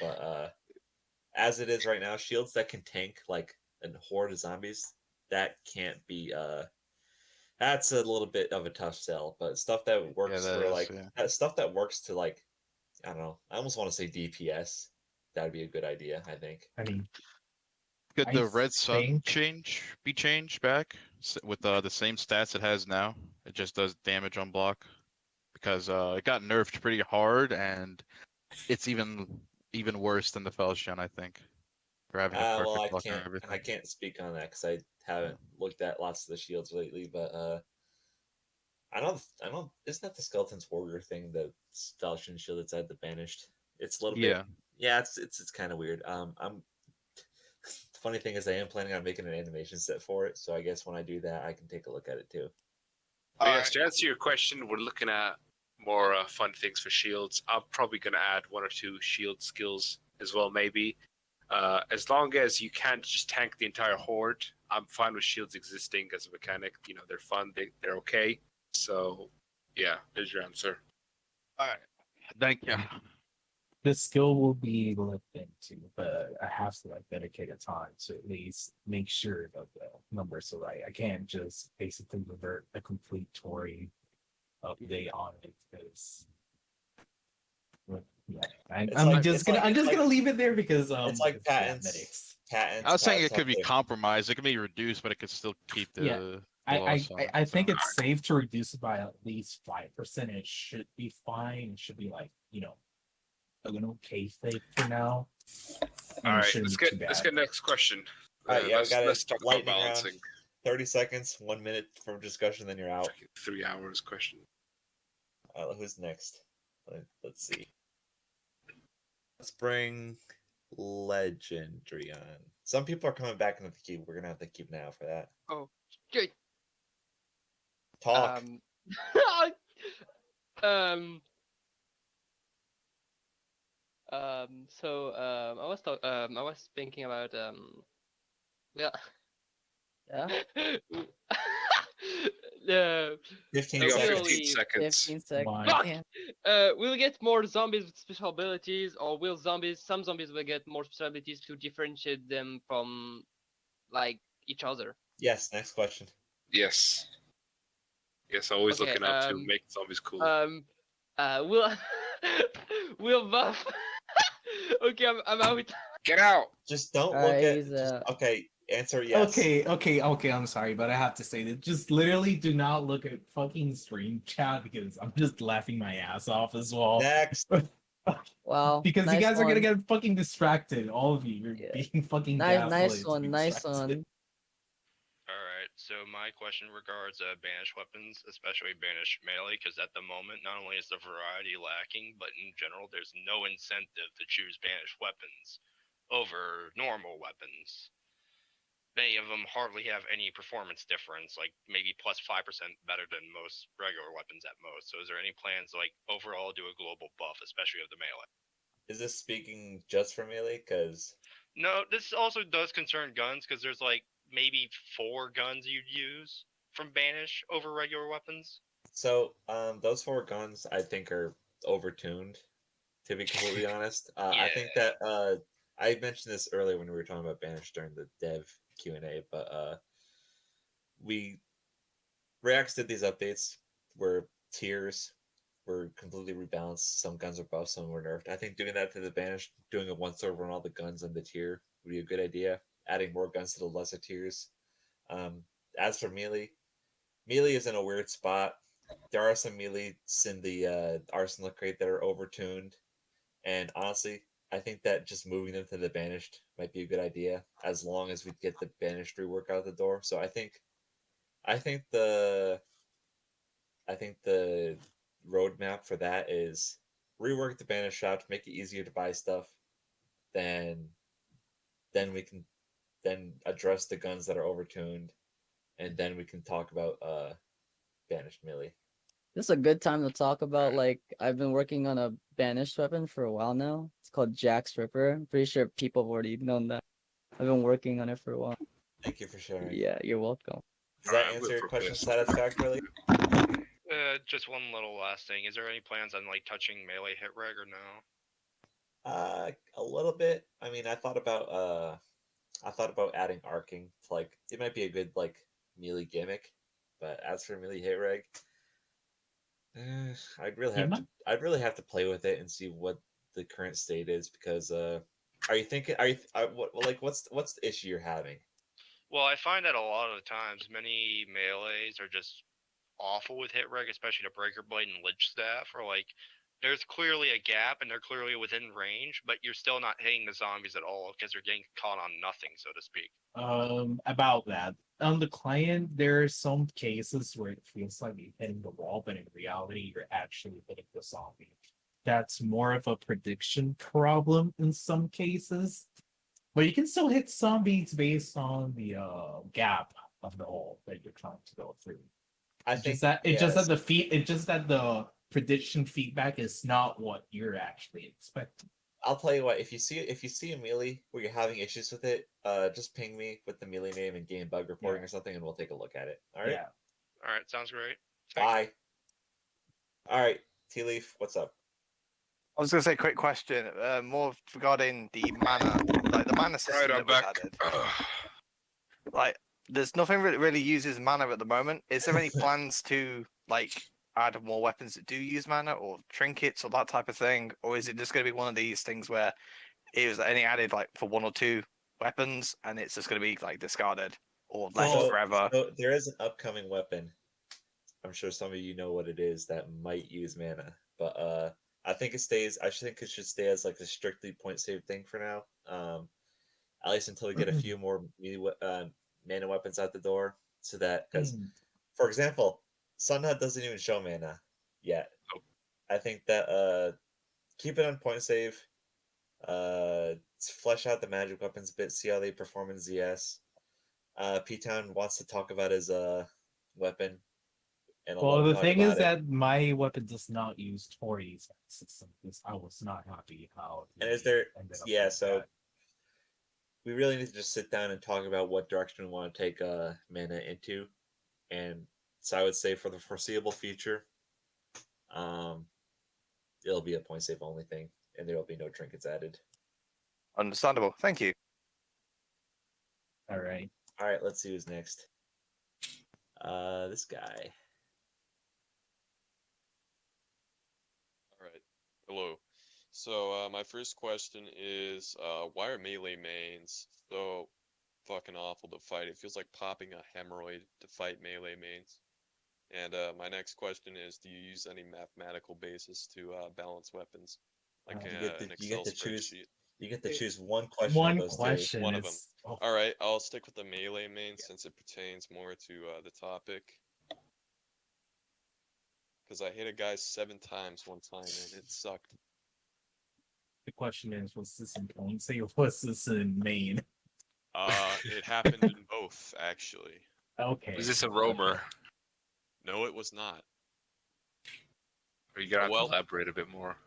But as it is right now, shields that can tank like a horde of zombies, that can't be that's a little bit of a tough sell. But stuff that works that for is, like yeah. that stuff that works to like I don't know. I almost want to say DPS. That'd be a good idea, I think. I mean, Could I the Red Sun think- be changed back with the same stats it has now? It just does damage on block because it got nerfed pretty hard, and it's even worse than the Felshen, I think, for having a Well, perfect block and I everything. can't speak on that because I haven't looked at lots of the shields lately. But I don't. Isn't that the Skeleton's Warrior thing? The Falchion shield that's at the Banished. It's a little bit. Yeah. Yeah, it's kind of weird. I'm. The funny thing is, I am planning on making an animation set for it, so I guess when I do that, I can take a look at it too. But yes, to answer your question, we're looking at more fun things for shields. I'm probably going to add one or two shield skills as well, maybe. As long as you can't just tank the entire horde, I'm fine with shields existing as a mechanic. You know, they're fun, they're okay. So, yeah, there's your answer. All right. Thank you. The skill will be looked into, but I have to like dedicate a time to at least make sure that the numbers are right. I can't just basically revert a complete Tory update on it because yeah, I'm just gonna leave it there because it's like patents. medics. I was saying it patents could be have to- compromised. It could be reduced, but it could still keep the. Yeah. the loss on. I think it's safe to reduce it by at least 5%. It should be fine. It should be like, you know, an okay thing for now. All right, let's get next question. All right, yeah, let's talk about lightning balancing. round. 30 seconds, 1 minute from discussion, then you're out. 3 hours question. Who's next? Let's see. Let's bring Legendrian. Some people are coming back into the queue. We're gonna have to keep an eye out for that. Oh, good. Talk. I was thinking about yeah. Yeah. 15 You got seconds. 15 seconds. 15 seconds. Fuck! Yeah. We'll get more zombies with special abilities, or will some zombies will get more special abilities to differentiate them from like each other? Yes, next question. Yes. Yes, always Okay, looking up to make zombies cool. Will will buff? Okay, I'm out. Get out! Just don't look Alright, at. he's, Okay, answer yes. Okay. I'm sorry, but I have to say that just literally do not look at fucking stream chat because I'm just laughing my ass off as well. Next. Wow. Because nice you guys are gonna one. get fucking distracted. All of you, you're Yeah. being fucking Nice gaslit to one. be Nice distracted. one. Alright, so my question regards banished weapons, especially banished melee, because at the moment, not only is the variety lacking, but in general, there's no incentive to choose banished weapons over normal weapons. Many of them hardly have any performance difference, like maybe plus 5% better than most regular weapons at most. So is there any plans to, like, overall do a global buff, especially of the melee? Is this speaking just for melee? Because No, this also does concern guns, because there's like maybe 4 guns you'd use from banish over regular weapons. so those 4 guns I think are overtuned. To be completely honest, I think that I mentioned this earlier when we were talking about Banished during the dev Q&A, but Reacts did these updates where tiers were completely rebalanced. Some guns are buffed, some were nerfed. I think doing that to the Banished, doing a once over on all the guns on the tier would be a good idea. Adding more guns to the lesser tiers. As for melee is in a weird spot. There are some melees in the arsenal crate that are overtuned, and honestly, I think that just moving them to the Banished might be a good idea as long as we get the Banished rework out the door. So I think the roadmap for that is rework the Banished shop to make it easier to buy stuff. Then we can address the guns that are overtuned and then we can talk about banished melee. This is a good time to talk about, like, I've been working on a banished weapon for a while now. It's called Jack's Ripper. I'm pretty sure people have already known that. I've been working on it for a while. Thank you for sharing. Yeah, you're welcome. Does that Alright, answer your for question this. satisfactorily? Just one little last thing. Is there any plans on like touching melee hit reg or no? A little bit. I mean, I thought about adding arcing to, like, it might be a good like melee gimmick, but as for melee hit reg, I'd really have to play with it and see what the current state is, because are you what's the issue you're having? Well, I find that a lot of the times many melees are just awful with hit reg, especially the breaker blade and lich staff, or like there's clearly a gap and they're clearly within range, but you're still not hitting the zombies at all because they're getting caught on nothing, so to speak. About that. On the client, there are some cases where it feels like you're hitting the wall, but in reality, you're actually hitting the zombie. That's more of a prediction problem in some cases. But you can still hit zombies based on the gap of the hole that you're trying to go through. Just that the prediction feedback is not what you're actually expecting. I'll tell you what, if you see a melee where you're having issues with it, just ping me with the melee name and game bug reporting or something, and we'll take a look at it. All right. Yeah. All right, sounds great. Bye. All right, Tealeaf, what's up? I was going to say, quick question, more regarding the mana, like the mana system I'm that was back. added. Like, there's nothing really uses mana at the moment. Is there any plans to like add more weapons that do use mana, or trinkets, or that type of thing, or is it just going to be one of these things where it was only added like for 1 or 2 weapons, and it's just going to be like discarded or left forever? So there is an upcoming weapon. I'm sure some of you know what it is that might use mana, but I think it stays. I think it should stay as like a strictly point save thing for now. At least until we get a few more mana weapons out the door, so that, because, for example, Sunhut doesn't even show mana yet. I think that keep it on point save. Flesh out the magic weapons a bit, see how they perform in ZS. P-Town wants to talk about his weapon. And Well, the thing is that my weapon does not use Tori's system, because I was not happy how. And is there? Yeah, so we really need to just sit down and talk about what direction we want to take mana into, and so I would say for the foreseeable future, it'll be a point save only thing, and there will be no trinkets added. Understandable. Thank you. All right. Let's see who's next. This guy. Hello. So my first question is, why are melee mains so fucking awful to fight? It feels like popping a hemorrhoid to fight melee mains. And my next question is, do you use any mathematical basis to balance weapons, like an Excel spreadsheet? You get to choose one question. One of those question. One of them. All right, I'll stick with the melee main since it pertains more to the topic. Because I hit a guy 7 times one time and it sucked. The question is, was this in point save or was this in main? It happened in both, actually. Okay. Was this a roamer? No, it was not. Or you gotta elaborate a bit more.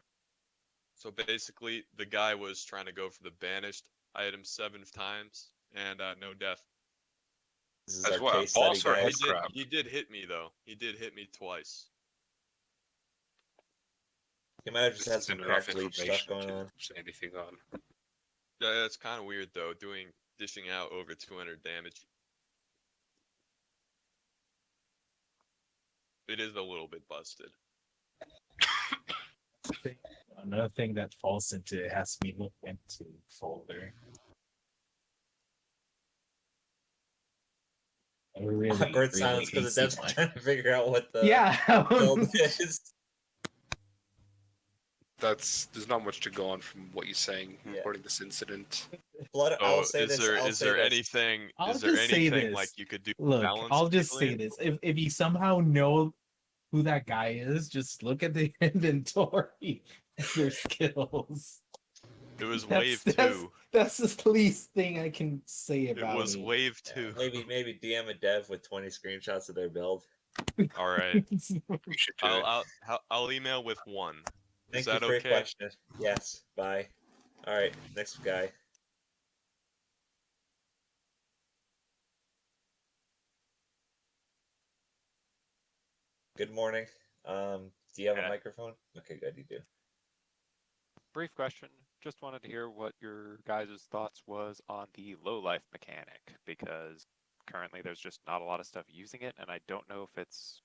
So basically, the guy was trying to go for the banished. I hit him 7 times and no death. As what? Boss or head crab? He did hit me though. He did hit me twice. He might have just had some cracked leech stuff going on. Say anything on. Yeah, it's kind of weird though, dishing out over 200 damage. It is a little bit busted. Another thing that falls into it has me look into folder. Awkward silence because the devs are trying to figure out what the build is. There's not much to go on from what you're saying reporting this incident. Is there anything like you could do? Look, I'll just say this. If you somehow know who that guy is, just look at the inventory and your skills. It was That's- wave that's- 2. That's the least thing I can say It about was it. wave 2. Maybe DM a dev with 20 screenshots of their build. All right. You should do it. I'll email with 1. Thank Is you that for your okay? question. Yes. Bye. All right. Next guy. Good morning. Do you have a Yeah. microphone? Okay, good. You do. Brief question. Just wanted to hear what your guys' thoughts was on the low life mechanic, because currently there's just not a lot of stuff using it, and I don't know if it's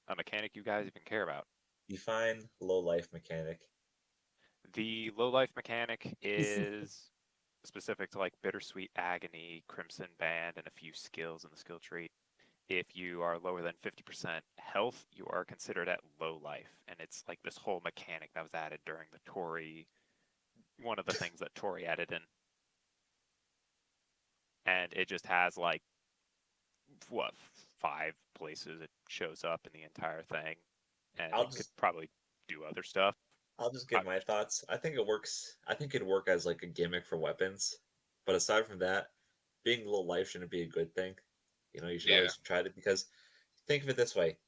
a mechanic you guys even care about. Define low life mechanic. The low life mechanic is specific to like Bittersweet Agony, Crimson Band, and a few skills in the skill tree. If you are lower than 50% health, you are considered at low life. And it's like this whole mechanic that was added during the Tory, one of the things that Tory added in. And it just has like, what, 5 places it shows up in the entire thing. And it could probably do other stuff. I'll just give my thoughts. I think it works. I think it'd work as like a gimmick for weapons. But aside from that, being low life shouldn't be a good thing. You know, you should always try it, because think of it this way.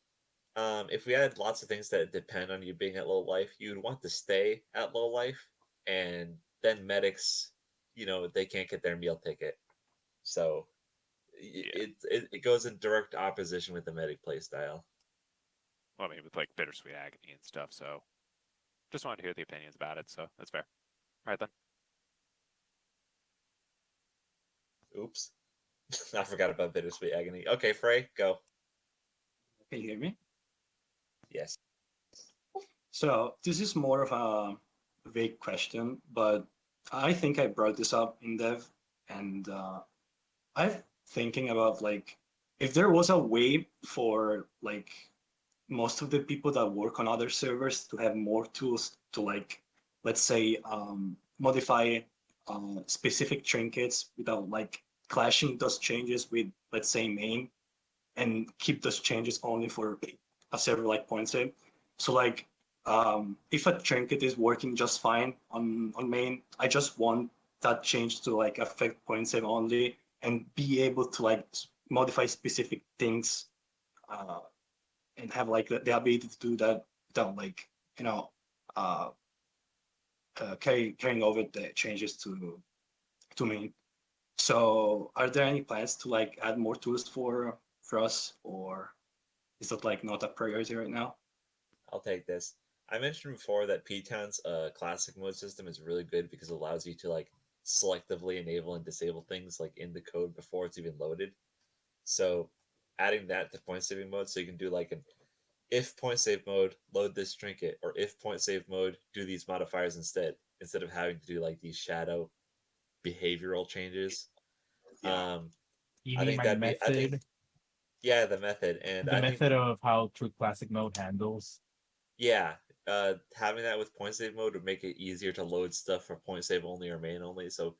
If we had lots of things that depend on you being at low life, you'd want to stay at low life, and then medics, you know, they can't get their meal ticket. So it goes in direct opposition with the medic playstyle. Well, I mean, with like Bittersweet Agony and stuff, so just wanted to hear the opinions about it, so that's fair. All right, then. Oops. I forgot about Bittersweet Agony. Okay, Fray, go. Can you hear me? Yes. So this is more of a vague question, but I think I brought this up in dev, and I'm thinking about like if there was a way for like most of the people that work on other servers to have more tools to like, let's say, modify specific trinkets without like clashing those changes with, let's say, main, and keep those changes only for a server like point save. So like if a trinket is working just fine on main, I just want that change to like affect point save only and be able to like modify specific things and have like the ability to do that without like, you know, carrying over the changes to main. So are there any plans to like add more tools for us, or is that like not a priority right now? I'll take this. I mentioned before that P-Town's classic mode system is really good because it allows you to like selectively enable and disable things like in the code before it's even loaded. So adding that to point saving mode, so you can do like an if point save mode, load this trinket, or if point save mode, do these modifiers instead of having to do like these shadow behavioral changes. You I mean think my that'd be, I think, method? yeah, the method, and The I think method of how True Classic mode handles. yeah, having that with point save mode would make it easier to load stuff for point save only or main only. So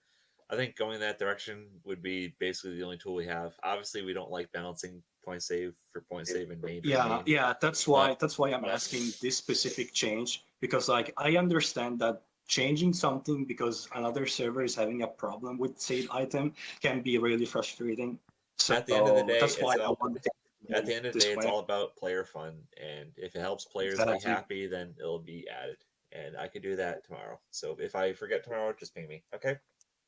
I think going that direction would be basically the only tool we have. Obviously, we don't like balancing point save for point save and main for main. Yeah, that's why I'm asking this specific change, because like I understand that changing something because another server is having a problem with said item can be really frustrating. So At the end of the day, that's why it's I all, wanted at the end of the this day, it's way. all about player fun, and if it helps players be Exactly. happy, then it'll be added. And I could do that tomorrow. So if I forget tomorrow, just ping me. Okay.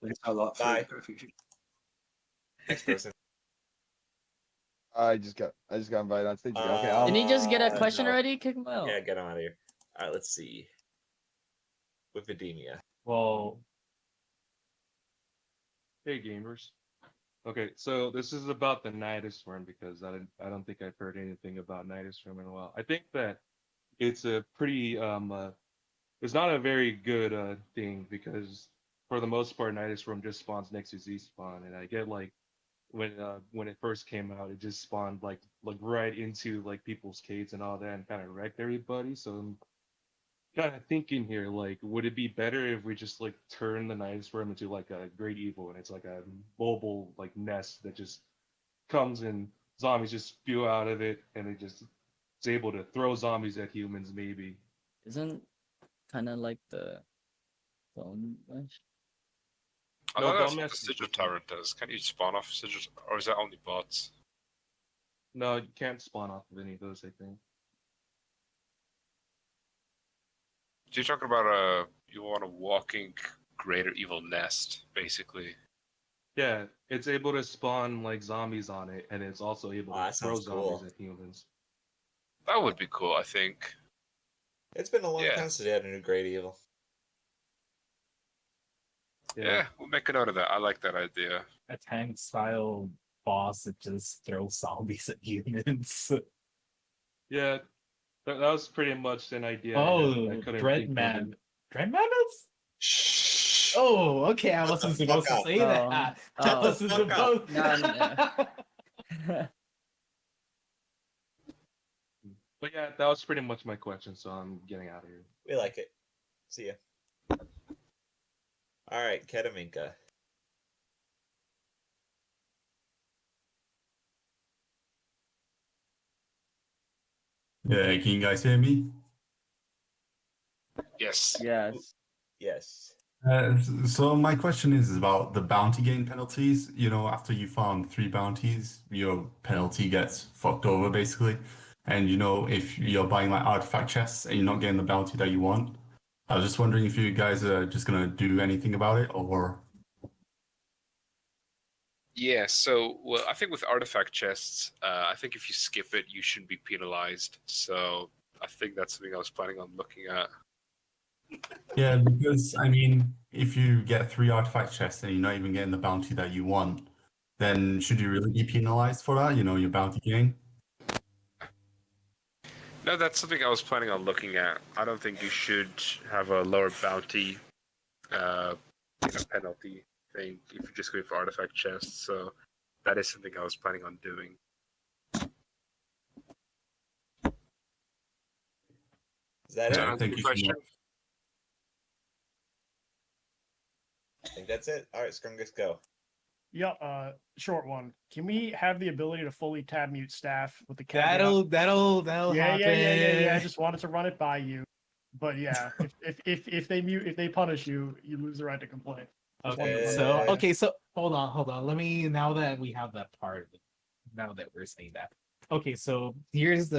Thanks a lot for Bye. the clarification. Next person. I just got invited on stage again. Okay. Didn't he just get a question no. already? Kick him out. Yeah, get him out of here. All right, let's see. Wippidemia. Well, Hey gamers. Okay, so this is about the Nidus Worm because I don't think I've heard anything about Nidus Worm in a while. I think that it's a pretty it's not a very good thing because for the most part Nidus Worm just spawns next to Z spawn, and I get like when it first came out it just spawned like right into like people's caves and all that and kind of wrecked everybody. So I'm kind of thinking here, like, would it be better if we just like turn the Nidus Worm into like a great evil, and it's like a mobile like nest that just comes and zombies just spew out of it, and it just is able to throw zombies at humans, maybe. Isn't kind of like the Don't much. I No, thought don't that's what the mess with Sigil this one. Tyrant does. Can you spawn off Sigil, or is that only bots? No, you can't spawn off of any of those, I think. So you're talking about you want a walking greater evil nest, basically. Yeah, it's able to spawn like zombies on it, and it's also able to that throw sounds zombies cool. at humans. That would be cool, I think. It's been a long Yeah. time since they had a new Great Evil. Yeah, we'll make a note of that. I like that idea. A tank style boss that just throws zombies at humans. Yeah, that was pretty much an idea I Oh, had. I couldn't Dread think of Man. it. Dread Mammoth? Oh, okay. I wasn't supposed to say that. I Oh. wasn't supposed But yeah, that was pretty much my question, so I'm getting out of here. We like it. See ya. All right, Ketaminka. Yeah, can you guys hear me? Yes. Yes. Yes. So my question is about the bounty gain penalties. You know, after you farm 3 bounties, your penalty gets fucked over basically. And you know, if you're buying like artifact chests and you're not getting the bounty that you want, I was just wondering if you guys are just gonna do anything about it, or Yeah, so well, I think with artifact chests, I think if you skip it, you shouldn't be penalized. So I think that's something I was planning on looking at. yeah, because I mean, if you get 3 artifact chests and you're not even getting the bounty that you want, then should you really be penalized for that? You know, your bounty gain. No, that's something I was planning on looking at. I don't think you should have a lower bounty penalty thing if you're just going for artifact chests. So that is something I was planning on doing. Is that Yeah, it? thank you so much. I think that's it. All right, Scrungus, go. Yep, short one. Can we have the ability to fully tab mute staff with the That'll yeah, happen. Yeah. I just wanted to run it by you. But yeah, if they punish you, you lose the right to complain. Just wanted to run that by you. So hold on. Let me, now that we have that part of it, now that we're saying that. Okay, so here's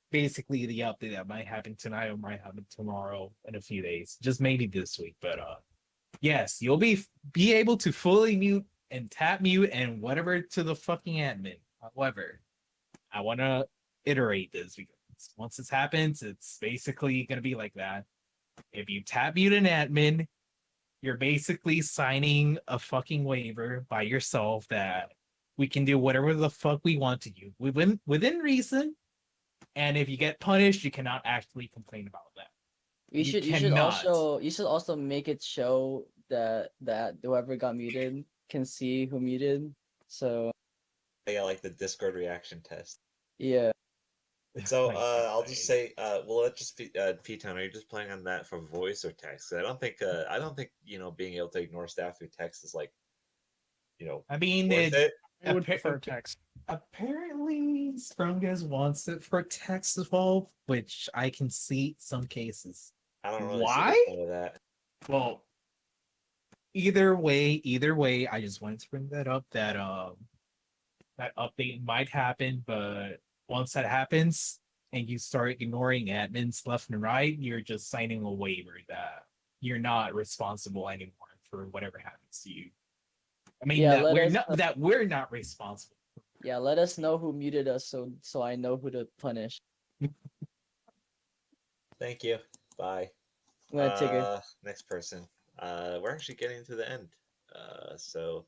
basically the update that might happen tonight or might happen tomorrow in a few days. Just maybe this week. But yes, you'll be able to fully mute and tap mute and whatever to the fucking admin. However, I wanna iterate this because once this happens, it's basically gonna be like that. If you tap mute an admin, you're basically signing a fucking waiver by yourself that we can do whatever the fuck we want to you within reason. And if you get punished, you cannot actually complain about that. You should also make it show that whoever got muted can see who muted. So Yeah, like the Discord reaction test. yeah. So I'll just say, well, let's just P-Town. Are you just playing on that for voice or text? 'Cause I don't think being able to ignore staff through text is like, I mean, worth it. I would prefer text. Apparently, Scrungus wants it for text as well, which I can see some cases. I don't really Why? see the point of that. Well, either way, I just wanted to bring that up. That that update might happen, but once that happens and you start ignoring admins left and right, you're just signing a waiver that you're not responsible anymore for whatever happens to you. I mean, Yeah, that we're not responsible. Yeah, let us know who muted us so I know who to punish. Thank you. Bye. I'm gonna take it. Next person. We're actually getting to the end. So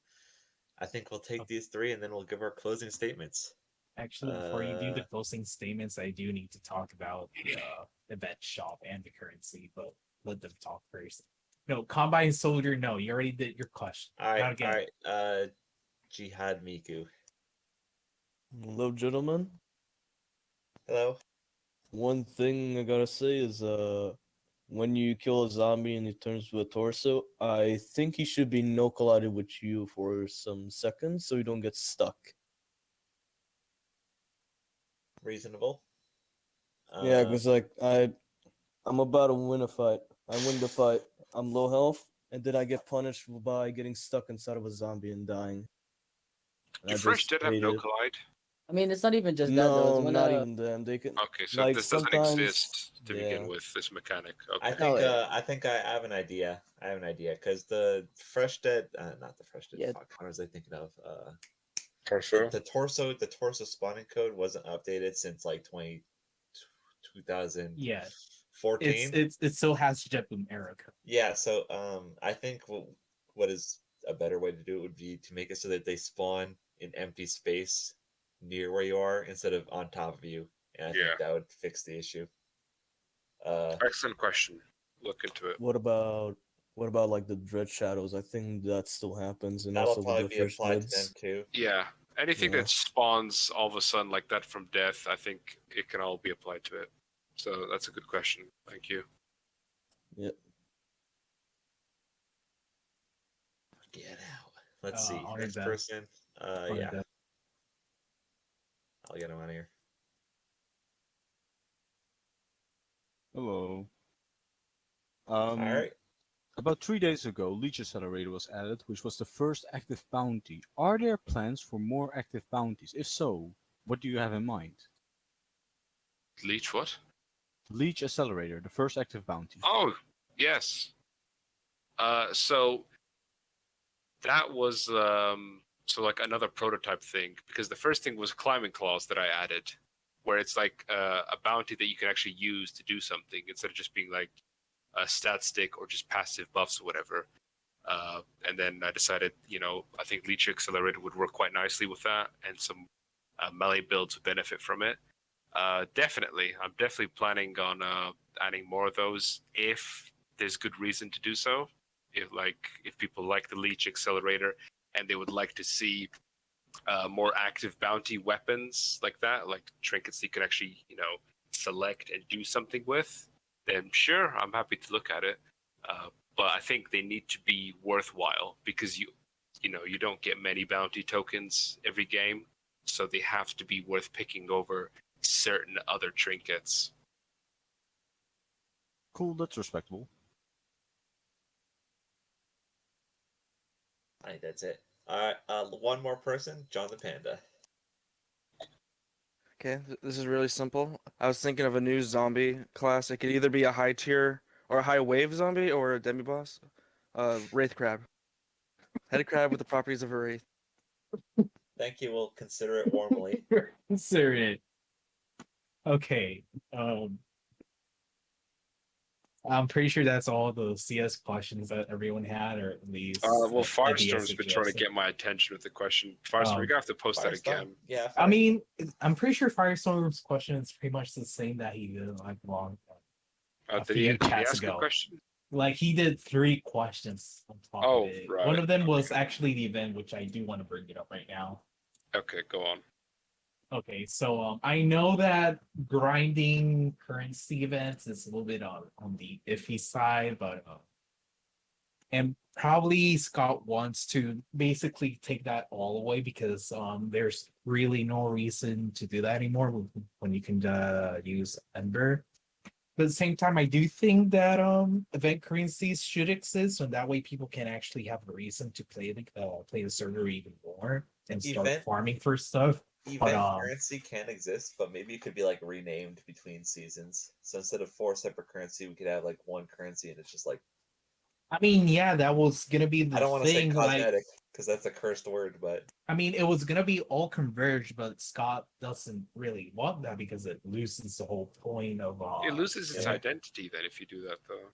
I think we'll take these 3 and then we'll give our closing statements. Actually, before you do the closing statements, I do need to talk about the event shop and the currency, but let them talk first. No, Combine Soldier, no, you already did your question. All Not right, again. all right. Jihad Miku. Hello, gentlemen. Hello. One thing I gotta say is, when you kill a zombie and it turns to a torso, I think he should be no collided with you for some seconds so you don't get stuck. Reasonable. Yeah, because like I'm about to win a fight. I win the fight, I'm low health, and then I get punished by getting stuck inside of a zombie and dying. And Do I Fresh just did have hate no it. collide? I mean, it's not even just that though. It's No, when not even them. They can Okay, so like this doesn't sometimes. exist to begin Yeah. with, this mechanic. I Okay. think I think I have an idea. I have an idea because the Fresh Dead, not the Fresh Dead. Yeah. Fuck, what was I thinking of? Torso. The torso spawning code wasn't updated since like 2014. Yeah. It still has Jetboom era code. Yeah, so I think what is a better way to do it would be to make it so that they spawn in empty space near where you are instead of on top of you, and I think that would fix the issue. Excellent question. Look into it. What about like the Dread Shadows? I think that still happens, and That'll also probably with the be Fresh applied to them Deads. too. Yeah. Anything Yeah. that spawns all of a sudden like that from death, I think it can all be applied to it. So that's a good question. Thank you. Yep. Get out. Let's see. Onurdef. Next person. Yeah. Onurdef. I'll get him out of here. Hello. Alright. About 3 days ago, Leech Accelerator was added, which was the first active bounty. Are there plans for more active bounties? If so, what do you have in mind? Leech what? Leech Accelerator, the first active bounty. Oh, yes. So that was so like another prototype thing, because the first thing was climbing claws that I added, where it's like a bounty that you can actually use to do something instead of just being like a stat stick or just passive buffs or whatever. And then I decided, I think Leech Accelerator would work quite nicely with that, and some melee builds would benefit from it. Definitely, I'm definitely planning on adding more of those if there's good reason to do so. If people like the Leech Accelerator and they would like to see more active bounty weapons like that, like trinkets you could actually, select and do something with, then sure, I'm happy to look at it. But I think they need to be worthwhile, because you don't get many bounty tokens every game, so they have to be worth picking over certain other trinkets. Cool, that's respectable. I think that's it. Alright, one more person, John the Panda. Okay, this is really simple. I was thinking of a new zombie class. It could either be a high tier or a high wave zombie or a demi boss. Wraith crab. Head crab with the properties of a wraith. Thank you, we'll consider it warmly. Consider it. Okay. I'm pretty sure that's all the CS questions that everyone had, or at least. Well, Firestorm's been trying to get my attention with the question. Firestorm, you're gonna have to post that again. Yeah. I mean, I'm pretty sure Firestorm's question is pretty much the same that he did like long a Did he few chats ask a ago. question? Like he did 3 questions on top of it. Right. One of them was actually the event, which I do want to bring it up right now. Okay, go on. Okay, so I know that grinding currency events is a little bit on the iffy side, but and probably Scott wants to basically take that all away, because there's really no reason to do that anymore when you can use Ember. But at the same time, I do think that event currencies should exist, so that way people can actually have a reason to play the server even more and start farming for stuff. Event currency can exist, but maybe it could be like renamed between seasons. So instead of 4 separate currency, we could have like 1 currency, and it's just like. I mean, yeah, that was gonna be the I don't want to say thing. cosmetic because that's a cursed word, but. I mean, it was gonna be all converged, but Scott doesn't really want that because it loses the whole point of. It loses its identity then if you do that, though.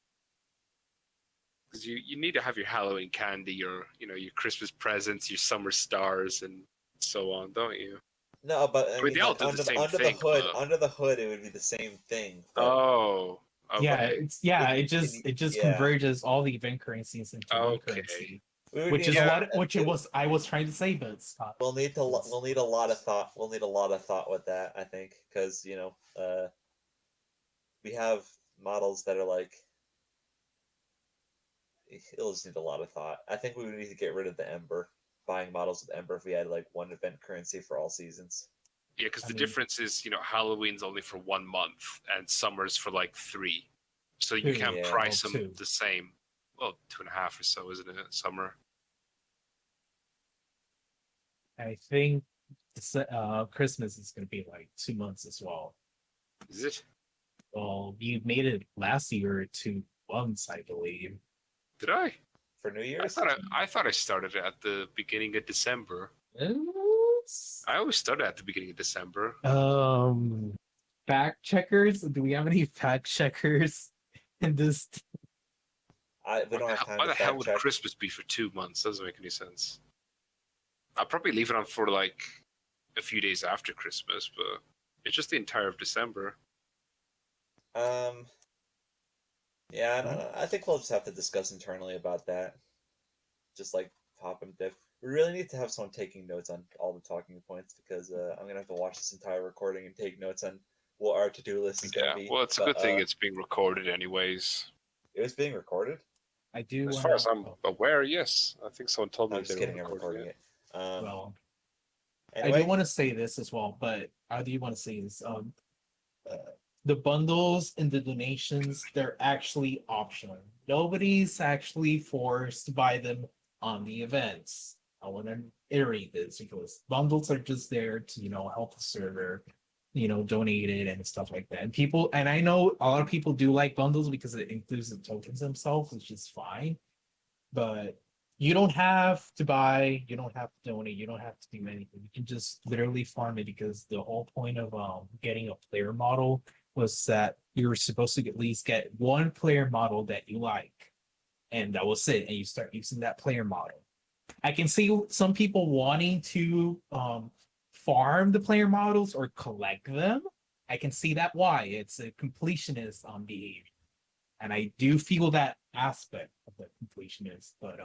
Because you need to have your Halloween candy, your your Christmas presents, your summer stars, and so on, don't you? No, but I mean, they all like, do under the same the thing. hood, under the hood, it would be the same thing. But Oh. Yeah, Okay. it just converges all the event currencies into one currency, which is what I was trying to say, but Scott. We'll need a lot of thought. We'll need a lot of thought with that, I think, because we have models that are like. It'll just need a lot of thought. I think we would need to get rid of the Ember. Buying models with Ember if we had like 1 event currency for all seasons. Yeah, because the difference is, Halloween's only for 1 month and summer's for like 3. So you can't price them the same. well, 2.5 or so, isn't it? Summer. I think Christmas is going to be like 2 months as well. Is it? Well, you made it last year 2 months, I believe. Did I? For New Year's? I thought I started at the beginning of December. I always started at the beginning of December. Fact checkers? Do we have any fact checkers in this? We don't have time Why to the hell fact would check. Christmas be for 2 months? Doesn't make any sense. I'll probably leave it on for like a few days after Christmas, but it's just the entire of December. Yeah, I don't know. I think we'll just have to discuss internally about that. Just like pop and diff. We really need to have someone taking notes on all the talking points because I'm gonna have to watch this entire recording and take notes on what our to-do list is gonna be. Well, it's a good thing it's being recorded anyways. It was being recorded? I do. As far as I'm aware, yes. I think someone told me I'm just they were kidding. I'm recording it. Well, Anyway. I do want to say this as well, but I do want to say this. The bundles and the donations, they're actually optional. Nobody's actually forced to buy them on the events. I want to iterate this because bundles are just there to, help the server, donate it and stuff like that. And I know a lot of people do like bundles because it includes the tokens themselves, which is fine. But you don't have to buy, you don't have to donate, you don't have to do anything. You can just literally farm it because the whole point of getting a player model was that you were supposed to at least get one player model that you like. And that was it. And you start using that player model. I can see some people wanting to farm the player models or collect them. I can see that why. It's a completionist behavior. And I do feel that aspect of the completionist. But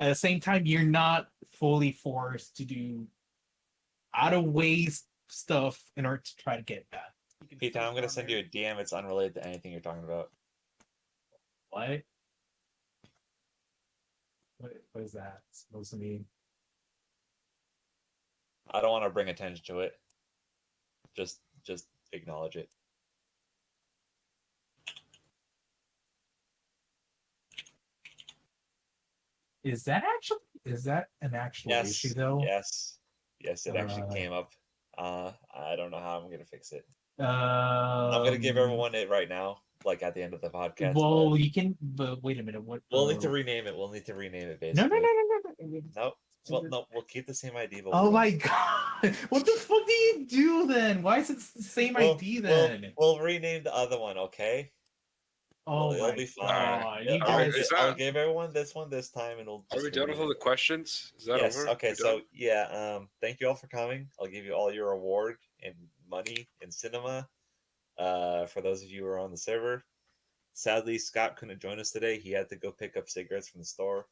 at the same time, you're not fully forced to do out of ways stuff in order to try to get that. Pete, I'm gonna send you a DM. It's unrelated to anything you're talking about. What? What is that supposed to mean? I don't want to bring attention to it. Just acknowledge it. Is that an actual issue though? Yes, it actually came up. I don't know how I'm gonna fix it. I'm gonna give everyone it right now, like at the end of the podcast. Well, you can. But wait a minute. What? We'll need to rename it. Basically. No. Nope. Well, no, we'll keep the same ID. But Oh my god! What the fuck do you do then? Why is it the same ID then? We'll rename the other one, okay? Oh it'll my be fine. god! You guys... I'll give everyone this one this time, and it'll. Are we done with all the questions? Is that yes. over? Okay. So yeah. Thank you all for coming. I'll give you all your reward and money in cinema. For those of you who are on the server. Sadly, Scott couldn't join us today. He had to go pick up cigarettes from the store.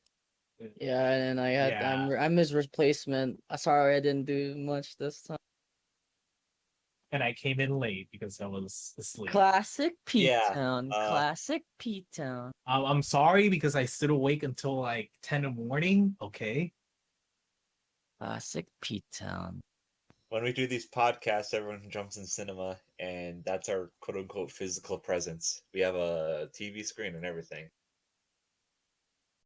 Yeah, and I'm his replacement. Sorry, I didn't do much this time. And I came in late because I was asleep. Classic P-Town. Classic P-Town. I'm sorry because I stood awake until like 10 in the morning. Okay. Classic P-Town. When we do these podcasts, everyone jumps in cinema, and that's our quote-unquote physical presence. We have a TV screen and everything.